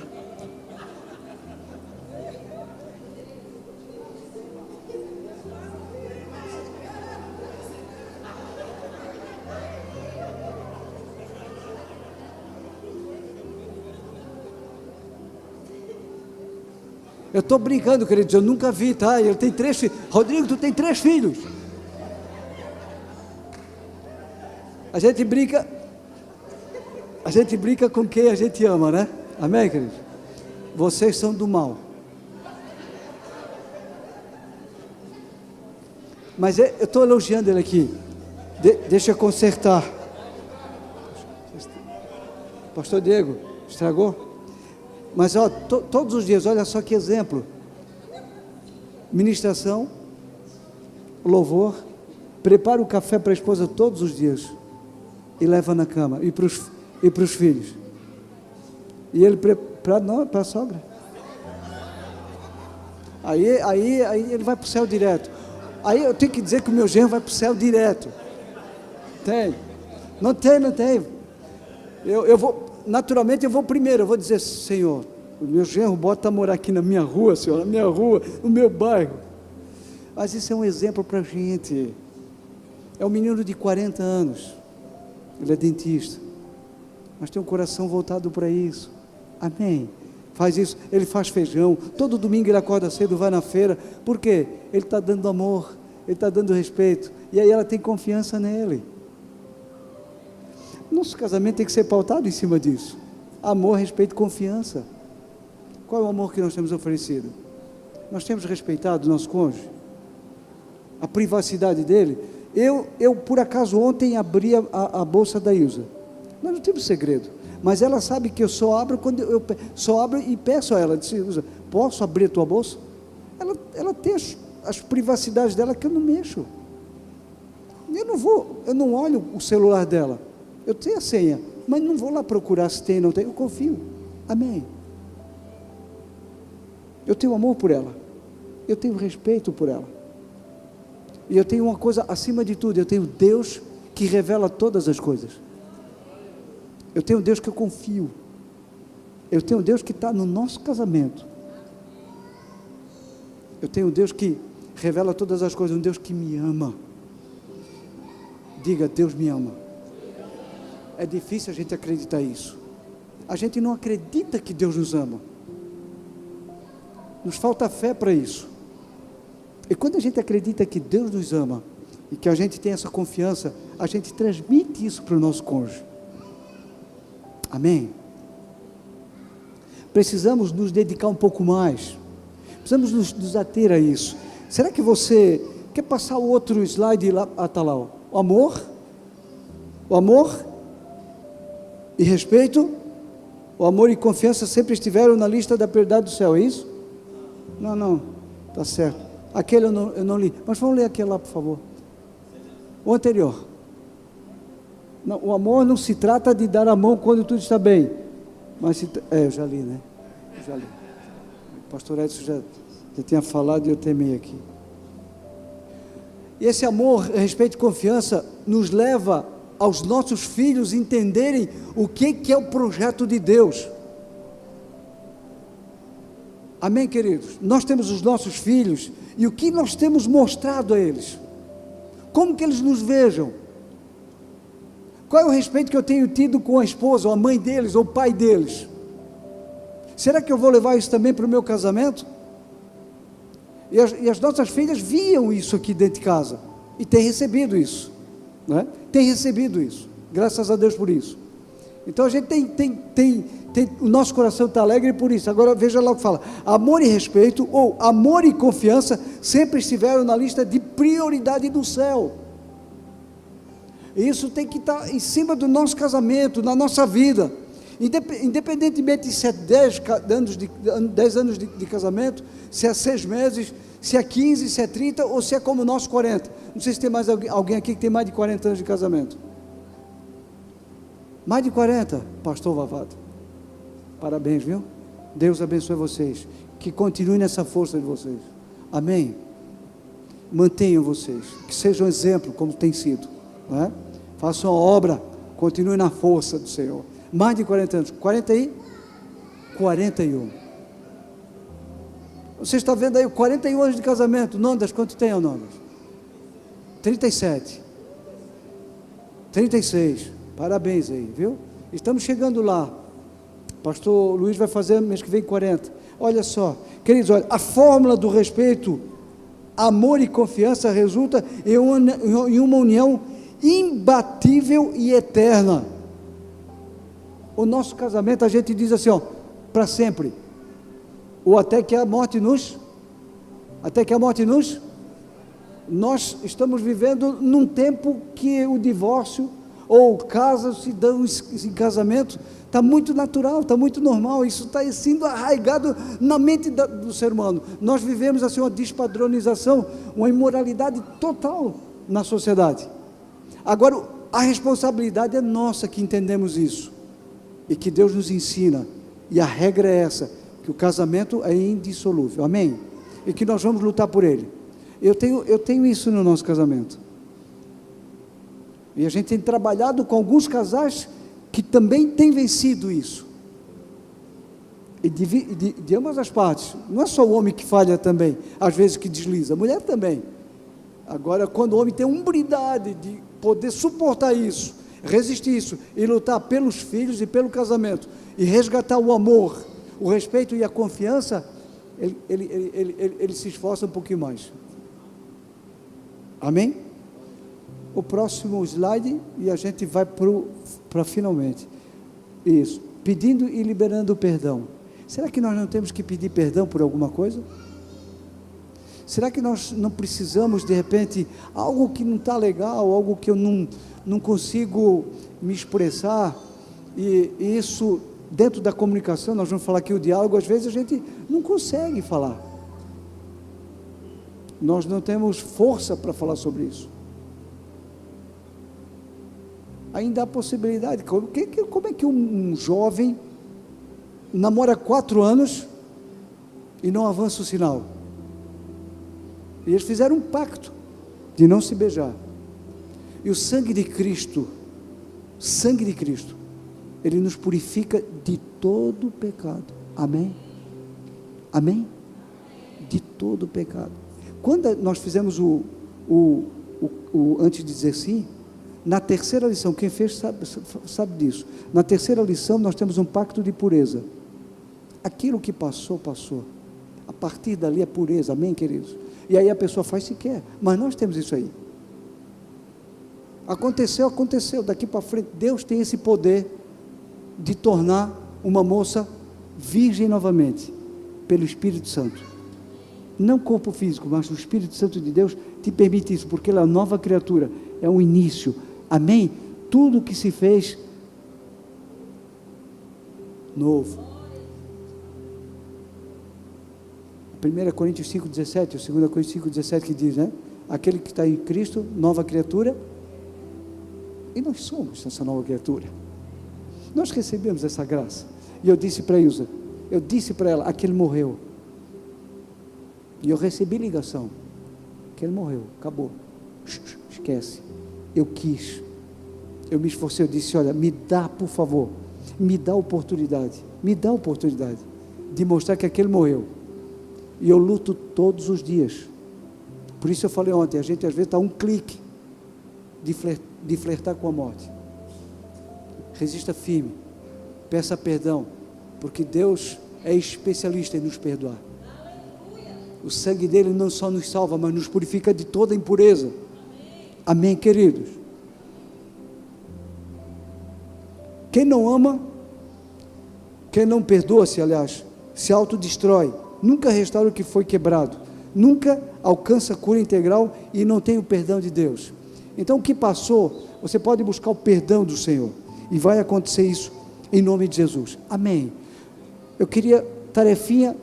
Eu estou brincando, queridos, eu nunca vi, tá? Ele tem 3 filhos. Rodrigo, tu tem 3 filhos. A gente brinca com quem a gente ama, né? Amém, queridos? Vocês são do mal. Mas eu estou elogiando ele aqui. Deixa eu consertar. Pastor Diego, estragou? Mas ó, todos os dias, olha só que exemplo. Ministração, louvor, prepara o café para a esposa todos os dias e leva na cama, e para os filhos. E ele para a sogra. Aí ele vai para o céu direto. Aí eu tenho que dizer que o meu genro vai para o céu direto. Tem? Não tem. Eu vou... naturalmente eu vou primeiro, eu vou dizer, Senhor, o meu genro bota a morar aqui na minha rua, Senhor, na minha rua, no meu bairro. Mas isso é um exemplo para a gente. É um menino de 40 anos, ele é dentista, mas tem um coração voltado para isso. Amém? Faz isso, ele faz feijão, todo domingo ele acorda cedo, vai na feira. Por quê? Ele está dando amor, ele está dando respeito, e aí ela tem confiança nele. Nosso casamento tem que ser pautado em cima disso: amor, respeito e confiança. Qual é o amor que nós temos oferecido? Nós temos respeitado o nosso cônjuge, a privacidade dele. Eu por acaso ontem abri a bolsa da Ilza. Nós não temos segredo, mas ela sabe que eu só abro quando eu só abro e peço a ela, disse, Ilza, posso abrir a tua bolsa? Ela tem as privacidades dela que eu não mexo. Eu não olho o celular dela. Eu tenho a senha, mas não vou lá procurar se tem ou não tem. Eu confio. Amém? Eu tenho amor por ela, eu tenho respeito por ela, e eu tenho uma coisa acima de tudo: eu tenho Deus que revela todas as coisas. Eu tenho Deus que eu confio, eu tenho Deus que está no nosso casamento, eu tenho Deus que revela todas as coisas, um Deus que me ama. Diga, Deus me ama. É difícil a gente acreditar isso, a gente não acredita que Deus nos ama, nos falta fé para isso. E quando a gente acredita que Deus nos ama, e que a gente tem essa confiança, a gente transmite isso para o nosso cônjuge. Amém? Precisamos nos dedicar um pouco mais, precisamos nos ater a isso. Será que você quer passar o outro slide lá, tá lá, ó. O amor e respeito, o amor e confiança sempre estiveram na lista da prioridade do céu, é isso? Não, está certo. Aquele eu não li, mas vamos ler aquele lá, por favor. O anterior. Não, o amor não se trata de dar a mão quando tudo está bem, mas eu já li, né? Já li. O pastor Edson já tinha falado e eu temei aqui. E esse amor, respeito e confiança nos leva aos nossos filhos entenderem o que é o projeto de Deus. Amém, queridos? Nós temos os nossos filhos, e o que nós temos mostrado a eles? Como que eles nos vejam? Qual é o respeito que eu tenho tido com a esposa, ou a mãe deles, ou o pai deles? Será que eu vou levar isso também para o meu casamento? E as nossas filhas viam isso aqui dentro de casa, e têm recebido isso, né? Têm recebido isso, graças a Deus por isso. Então a gente o nosso coração está alegre por isso. Agora veja lá o que fala: amor e respeito, ou amor e confiança, sempre estiveram na lista de prioridade do céu. E isso tem que estar em cima do nosso casamento, na nossa vida, independentemente se é 10 anos de casamento, se é 6 meses, se é 15, se é 30, ou se é como o nosso 40. Não sei se tem mais alguém aqui que tem mais de 40 anos de casamento. Mais de 40, pastor Vavado. Parabéns, viu? Deus abençoe vocês, que continue nessa força de vocês. Amém? Mantenham vocês, que sejam exemplo como tem sido, não é? Façam a obra, continue na força do Senhor. Mais de 40 anos, 41. Você está vendo aí 41 anos de casamento. Nondas, quanto tem, Nondas? 37, 36, parabéns aí, viu? Estamos chegando lá. Pastor Luiz vai fazer mês que vem 40. Olha só, queridos, olha, a fórmula do respeito, amor e confiança resulta em uma união imbatível e eterna. O nosso casamento, a gente diz assim, ó, para sempre, ou até que a morte nos, nós estamos vivendo num tempo que o divórcio, ou casas se dão em casamento, está muito natural, está muito normal, isso está sendo arraigado na mente do ser humano. Nós vivemos assim uma despadronização, uma imoralidade total na sociedade. Agora, a responsabilidade é nossa que entendemos isso, e que Deus nos ensina, e a regra é essa, que o casamento é indissolúvel, amém? E que nós vamos lutar por ele. Eu tenho isso no nosso casamento, e a gente tem trabalhado com alguns casais que também tem vencido isso. E de ambas as partes. Não é só o homem que falha também, às vezes que desliza, a mulher também. Agora, quando o homem tem umbridade de poder suportar isso, resistir isso, e lutar pelos filhos e pelo casamento, e resgatar o amor, o respeito e a confiança, ele se esforça um pouquinho mais. Amém? O próximo slide, e a gente vai para finalmente. Isso. Pedindo e liberando o perdão. Será que nós não temos que pedir perdão por alguma coisa? Será que nós não precisamos, de repente, algo que não está legal, algo que eu não consigo me expressar, e isso, dentro da comunicação, nós vamos falar aqui o diálogo, às vezes a gente não consegue falar. Nós não temos força para falar sobre isso. Ainda há possibilidade. Como é que um jovem namora 4 anos e não avança o sinal? E eles fizeram um pacto de não se beijar. E o sangue de Cristo, ele nos purifica de todo pecado. Amém? Amém? De todo pecado. Quando nós fizemos antes de dizer sim, na terceira lição, quem fez sabe disso. Na terceira lição nós temos um pacto de pureza. Aquilo que passou, passou. A partir dali é pureza, amém, queridos? E aí a pessoa faz se quer, mas nós temos isso aí. Aconteceu, daqui para frente, Deus tem esse poder de tornar uma moça virgem novamente, pelo Espírito Santo. Não corpo físico, mas o Espírito Santo de Deus te permite isso, porque ela é uma nova criatura, é um início, amém? Tudo que se fez novo. 1 Coríntios 5,17, 2 Coríntios 5,17 que diz, né? Aquele que está em Cristo, nova criatura, e nós somos essa nova criatura, nós recebemos essa graça. E eu disse para Ilza, eu disse para ela, aquele morreu, e eu recebi ligação, que ele morreu, acabou, esquece, eu quis, eu me esforcei, eu disse, olha, me dá, por favor, me dá a oportunidade de mostrar que aquele morreu. E eu luto todos os dias. Por isso eu falei ontem, a gente às vezes está a um clique de flertar com a morte. Resista firme, peça perdão, porque Deus é especialista em nos perdoar. O sangue dele não só nos salva, mas nos purifica de toda impureza. Amém, queridos? Quem não ama, quem não perdoa-se, aliás, se autodestrói, nunca restaura o que foi quebrado, nunca alcança a cura integral e não tem o perdão de Deus. Então o que passou, você pode buscar o perdão do Senhor, e vai acontecer isso em nome de Jesus, amém. Eu queria, tarefinha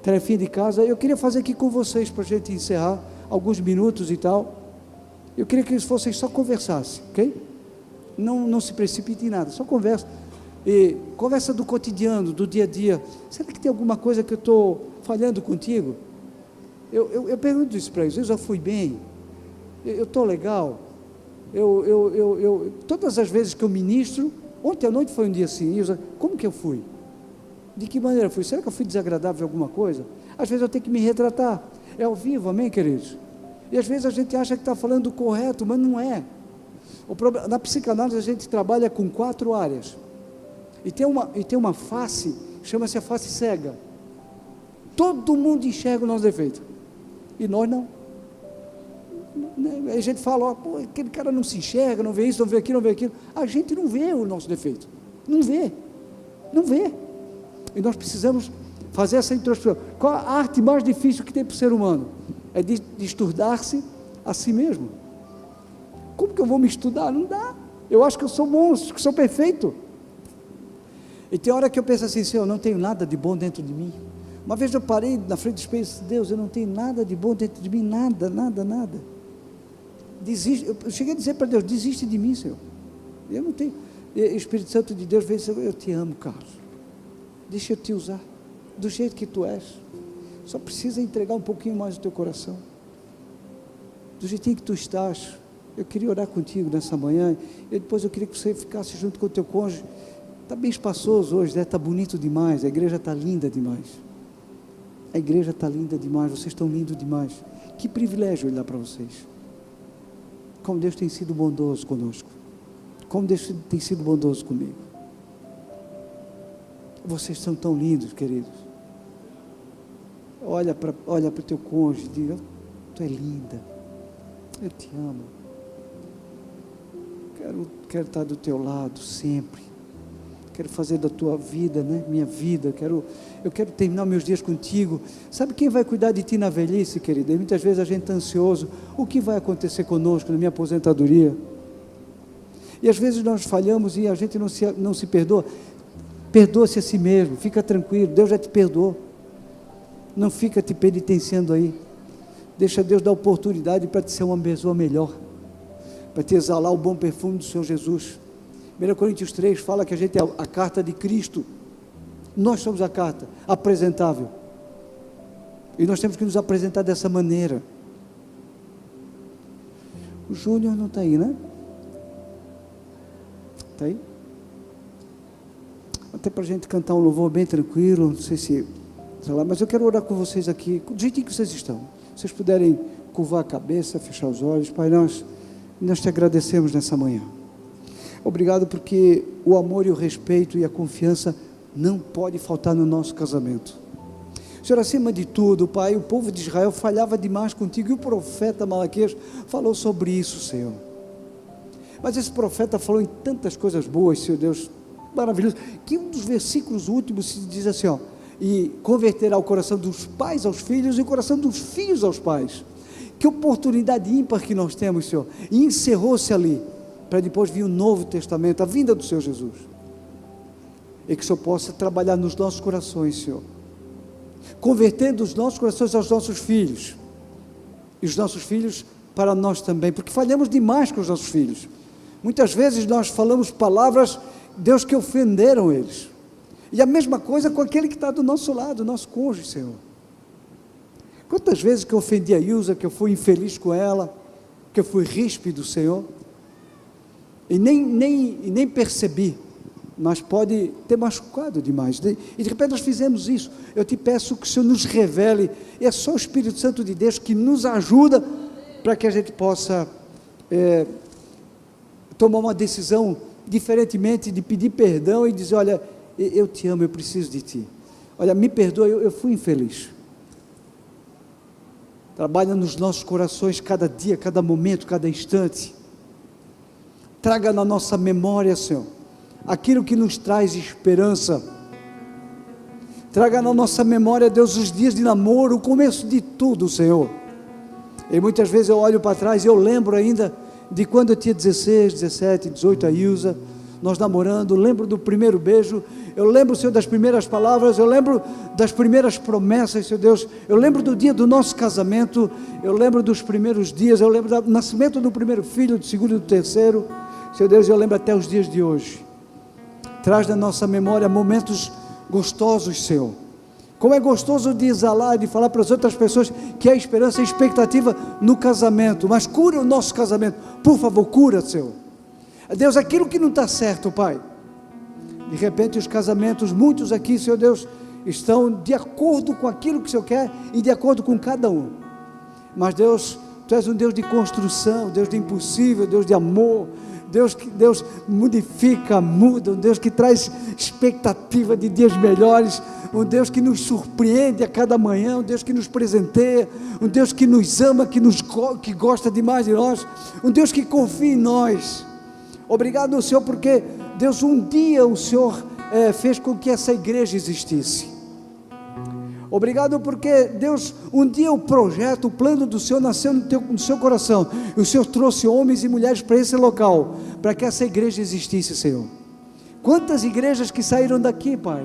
de casa, eu queria fazer aqui com vocês, para a gente encerrar, alguns minutos e tal. Eu queria que vocês só conversassem, ok? Não se precipite em nada, só conversa. E conversa do cotidiano, do dia a dia. Será que tem alguma coisa que eu estou falhando contigo? Eu pergunto isso para eles. Eu já fui bem? Eu estou legal? Todas as vezes que eu ministro, ontem à noite foi um dia assim, como que eu fui? De que maneira eu fui? Será que eu fui desagradável em alguma coisa? Às vezes eu tenho que me retratar. É ao vivo, amém, queridos? E às vezes a gente acha que está falando o correto, mas não é. Na psicanálise a gente trabalha com 4 áreas. E tem uma face, chama-se a face cega. Todo mundo enxerga o nosso defeito, e nós não. A gente fala, aquele cara não se enxerga, não vê isso, não vê aquilo. A gente não vê o nosso defeito, não vê. E nós precisamos fazer essa introspecção. Qual a arte mais difícil que tem para o ser humano? É de estudar-se a si mesmo. Como que eu vou me estudar? Não dá. Eu acho que eu sou bom, que sou perfeito. E tem hora que eu penso assim, Senhor, eu não tenho nada de bom dentro de mim. Uma vez eu parei na frente do espelho e disse, Deus, eu não tenho nada de bom dentro de mim, nada. Desiste. Eu cheguei a dizer para Deus, desiste de mim, Senhor. Eu não tenho. E o Espírito Santo de Deus veio e disse, eu te amo, Carlos. Deixa eu te usar, do jeito que tu és. Só precisa entregar um pouquinho mais o teu coração. Do jeitinho que tu estás, Eu queria orar contigo nessa manhã, e depois eu queria que você ficasse junto com o teu cônjuge. Está bem espaçoso hoje, né? Está bonito demais, a igreja está linda demais. A igreja está linda demais, vocês estão lindos demais. Que privilégio olhar para vocês. Como Deus tem sido bondoso conosco. Como Deus tem sido bondoso comigo. Vocês são tão lindos, queridos. Olha para o teu cônjuge e diga: tu é linda, eu te amo. Quero estar do teu lado sempre. Quero fazer da tua vida, né, minha vida. Eu quero terminar meus dias contigo. Sabe quem vai cuidar de ti na velhice, querida? E muitas vezes a gente está ansioso. O que vai acontecer conosco na minha aposentadoria? E às vezes nós falhamos e a gente não se perdoa. Perdoa-se a si mesmo, fica tranquilo, Deus já te perdoou. Não fica te penitenciando aí. Deixa Deus dar oportunidade para te ser uma pessoa melhor, para te exalar o bom perfume do Senhor Jesus. 1 Coríntios 3 fala que a gente é a carta de Cristo. Nós somos a carta apresentável, e nós temos que nos apresentar dessa maneira. O Júnior não está aí, né? Está aí? Até para a gente cantar um louvor bem tranquilo, não sei se, sei lá, mas eu quero orar com vocês aqui, do jeitinho que vocês estão. Se vocês puderem curvar a cabeça, fechar os olhos. Pai, nós te agradecemos nessa manhã. Obrigado porque o amor e o respeito e a confiança não pode faltar no nosso casamento. Senhor, acima de tudo, Pai, o povo de Israel falhava demais contigo, e o profeta Malaquias falou sobre isso, Senhor. Mas esse profeta falou em tantas coisas boas, Senhor Deus, maravilhoso, que um dos versículos últimos se diz assim, ó: e converterá o coração dos pais aos filhos e o coração dos filhos aos pais. Que oportunidade ímpar que nós temos, Senhor. E encerrou-se ali, para depois vir o Novo Testamento, a vinda do Senhor Jesus. E que o Senhor possa trabalhar nos nossos corações, Senhor, convertendo os nossos corações aos nossos filhos, e os nossos filhos para nós também, porque falhamos demais com os nossos filhos. Muitas vezes nós falamos palavras, Deus, que ofenderam eles. E a mesma coisa com aquele que está do nosso lado, nosso cônjuge, Senhor. Quantas vezes que eu ofendi a Ilza, que eu fui infeliz com ela, que eu fui ríspido, Senhor, e nem percebi, mas pode ter machucado demais, e de repente nós fizemos isso. Eu te peço que o Senhor nos revele, e é só o Espírito Santo de Deus que nos ajuda, para que a gente possa tomar uma decisão diferentemente, de pedir perdão e dizer: olha, eu te amo, eu preciso de ti, olha, me perdoa, eu fui infeliz. Trabalha nos nossos corações cada dia, cada momento, cada instante. Traga na nossa memória, Senhor, aquilo que nos traz esperança. Traga na nossa memória, Deus, os dias de namoro, o começo de tudo, Senhor. E muitas vezes eu olho para trás e eu lembro ainda de quando eu tinha 16, 17, 18, a Ilza, nós namorando, lembro do primeiro beijo, eu lembro, Senhor, das primeiras palavras, eu lembro das primeiras promessas, Senhor Deus, eu lembro do dia do nosso casamento, eu lembro dos primeiros dias, eu lembro do nascimento do primeiro filho, do segundo e do terceiro, Senhor Deus, eu lembro até os dias de hoje. Traz na nossa memória momentos gostosos, Senhor. Como é gostoso de exalar, de falar para as outras pessoas que há esperança e expectativa no casamento, mas cura o nosso casamento, por favor, cura, Senhor. Deus, aquilo que não está certo, Pai, de repente os casamentos, muitos aqui, Senhor Deus, estão de acordo com aquilo que o Senhor quer e de acordo com cada um, mas Deus, Tu és um Deus de construção, Deus de impossível, Deus de amor, Deus que Deus modifica, muda, um Deus que traz expectativa de dias melhores, um Deus que nos surpreende a cada manhã, um Deus que nos presenteia, um Deus que nos ama, que gosta demais de nós, um Deus que confia em nós. Obrigado, Senhor, porque Deus, um dia o Senhor fez com que essa igreja existisse. Obrigado porque Deus, um dia o projeto, o plano do Senhor nasceu no seu coração, e o Senhor trouxe homens e mulheres para esse local, para que essa igreja existisse, Senhor. Quantas igrejas que saíram daqui, Pai,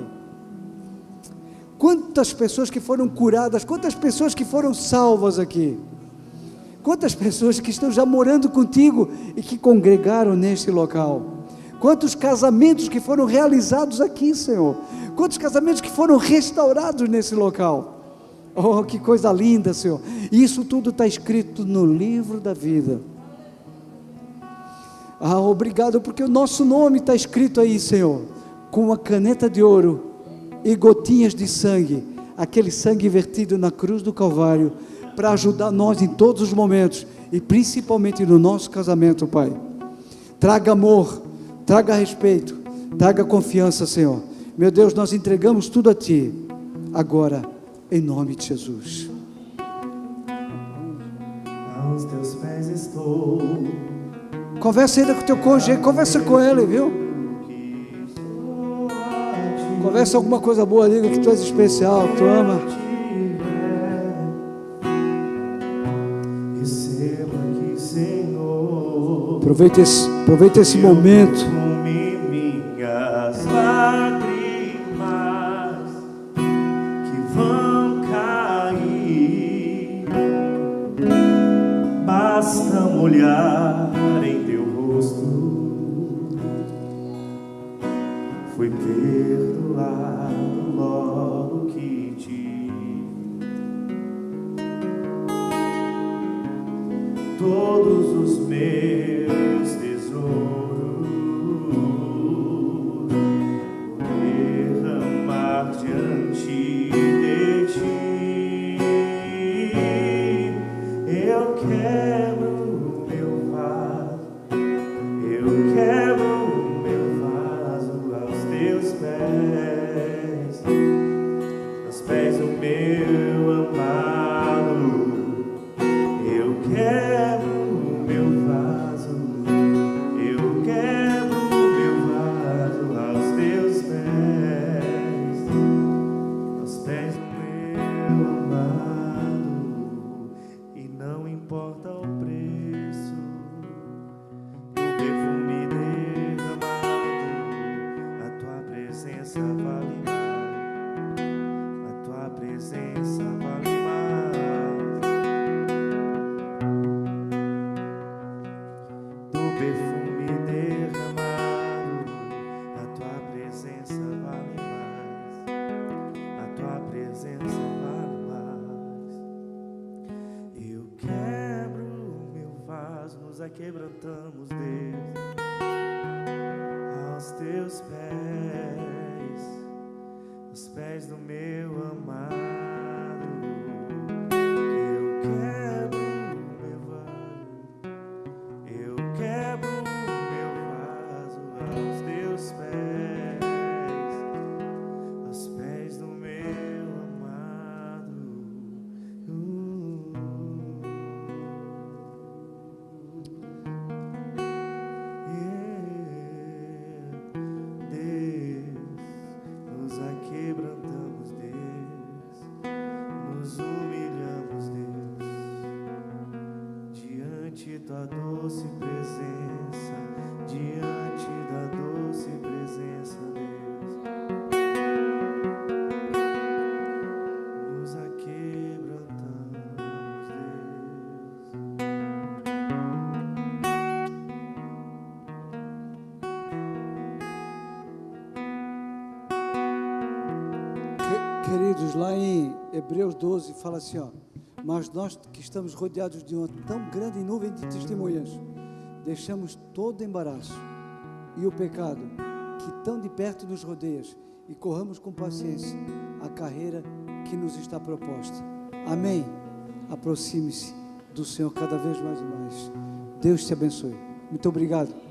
quantas pessoas que foram curadas, quantas pessoas que foram salvas aqui, quantas pessoas que estão já morando contigo e que congregaram neste local, quantos casamentos que foram realizados aqui, Senhor, quantos casamentos que foram restaurados nesse local. Oh, que coisa linda, Senhor. E isso tudo está escrito no livro da vida. Obrigado porque o nosso nome está escrito aí, Senhor, com uma caneta de ouro e gotinhas de sangue, aquele sangue vertido na cruz do Calvário, para ajudar nós em todos os momentos, e principalmente no nosso casamento, Pai. Traga amor, traga respeito, traga confiança, Senhor. Meu Deus, nós entregamos tudo a Ti, agora, em nome de Jesus. Aos teus pés estou. Conversa ainda com o teu cônjuge, conversa com ele, viu? Conversa alguma coisa boa, diga que tu és especial, que tu ama. Receba aqui, Senhor. Aproveita esse momento. Tome minhas lágrimas que vão cair. Basta molhar em teu rosto. Fui perdoado logo que te vi. Todos os meus tesouros vou derramar diante de ti. Eu quebro o meu vaso, eu quebro o meu vaso aos teus pés, aos pés do meu amado. Eu quebro o meu vaso, eu quebro o meu vaso aos teus pés, aos pés do meu amado. E não importa o preço do perfume derramado, a tua presença vale mais, a tua presença vale mais. Do perfume derramado, a tua presença vale mais, a tua presença vale mais. Eu quebro o meu vaso, nos aquebrantamos, Deus, aos teus pés, aos pés do meu amado. Eu quebro o meu vaso, eu quebro o meu vaso aos teus pés, aos pés do meu amado. Deus, nos aquebrantamos, Deus, nos humilhamos, Deus, diante da doce presença, diante da doce presença, Deus, nos aquebrantamos, Queridos, lá em Hebreus 12 fala assim, ó: mas nós que estamos rodeados de uma tão grande nuvem de testemunhas, deixamos todo embaraço e o pecado que tão de perto nos rodeia e corramos com paciência a carreira que nos está proposta. Amém? Aproxime-se do Senhor cada vez mais e mais. Deus te abençoe. Muito obrigado.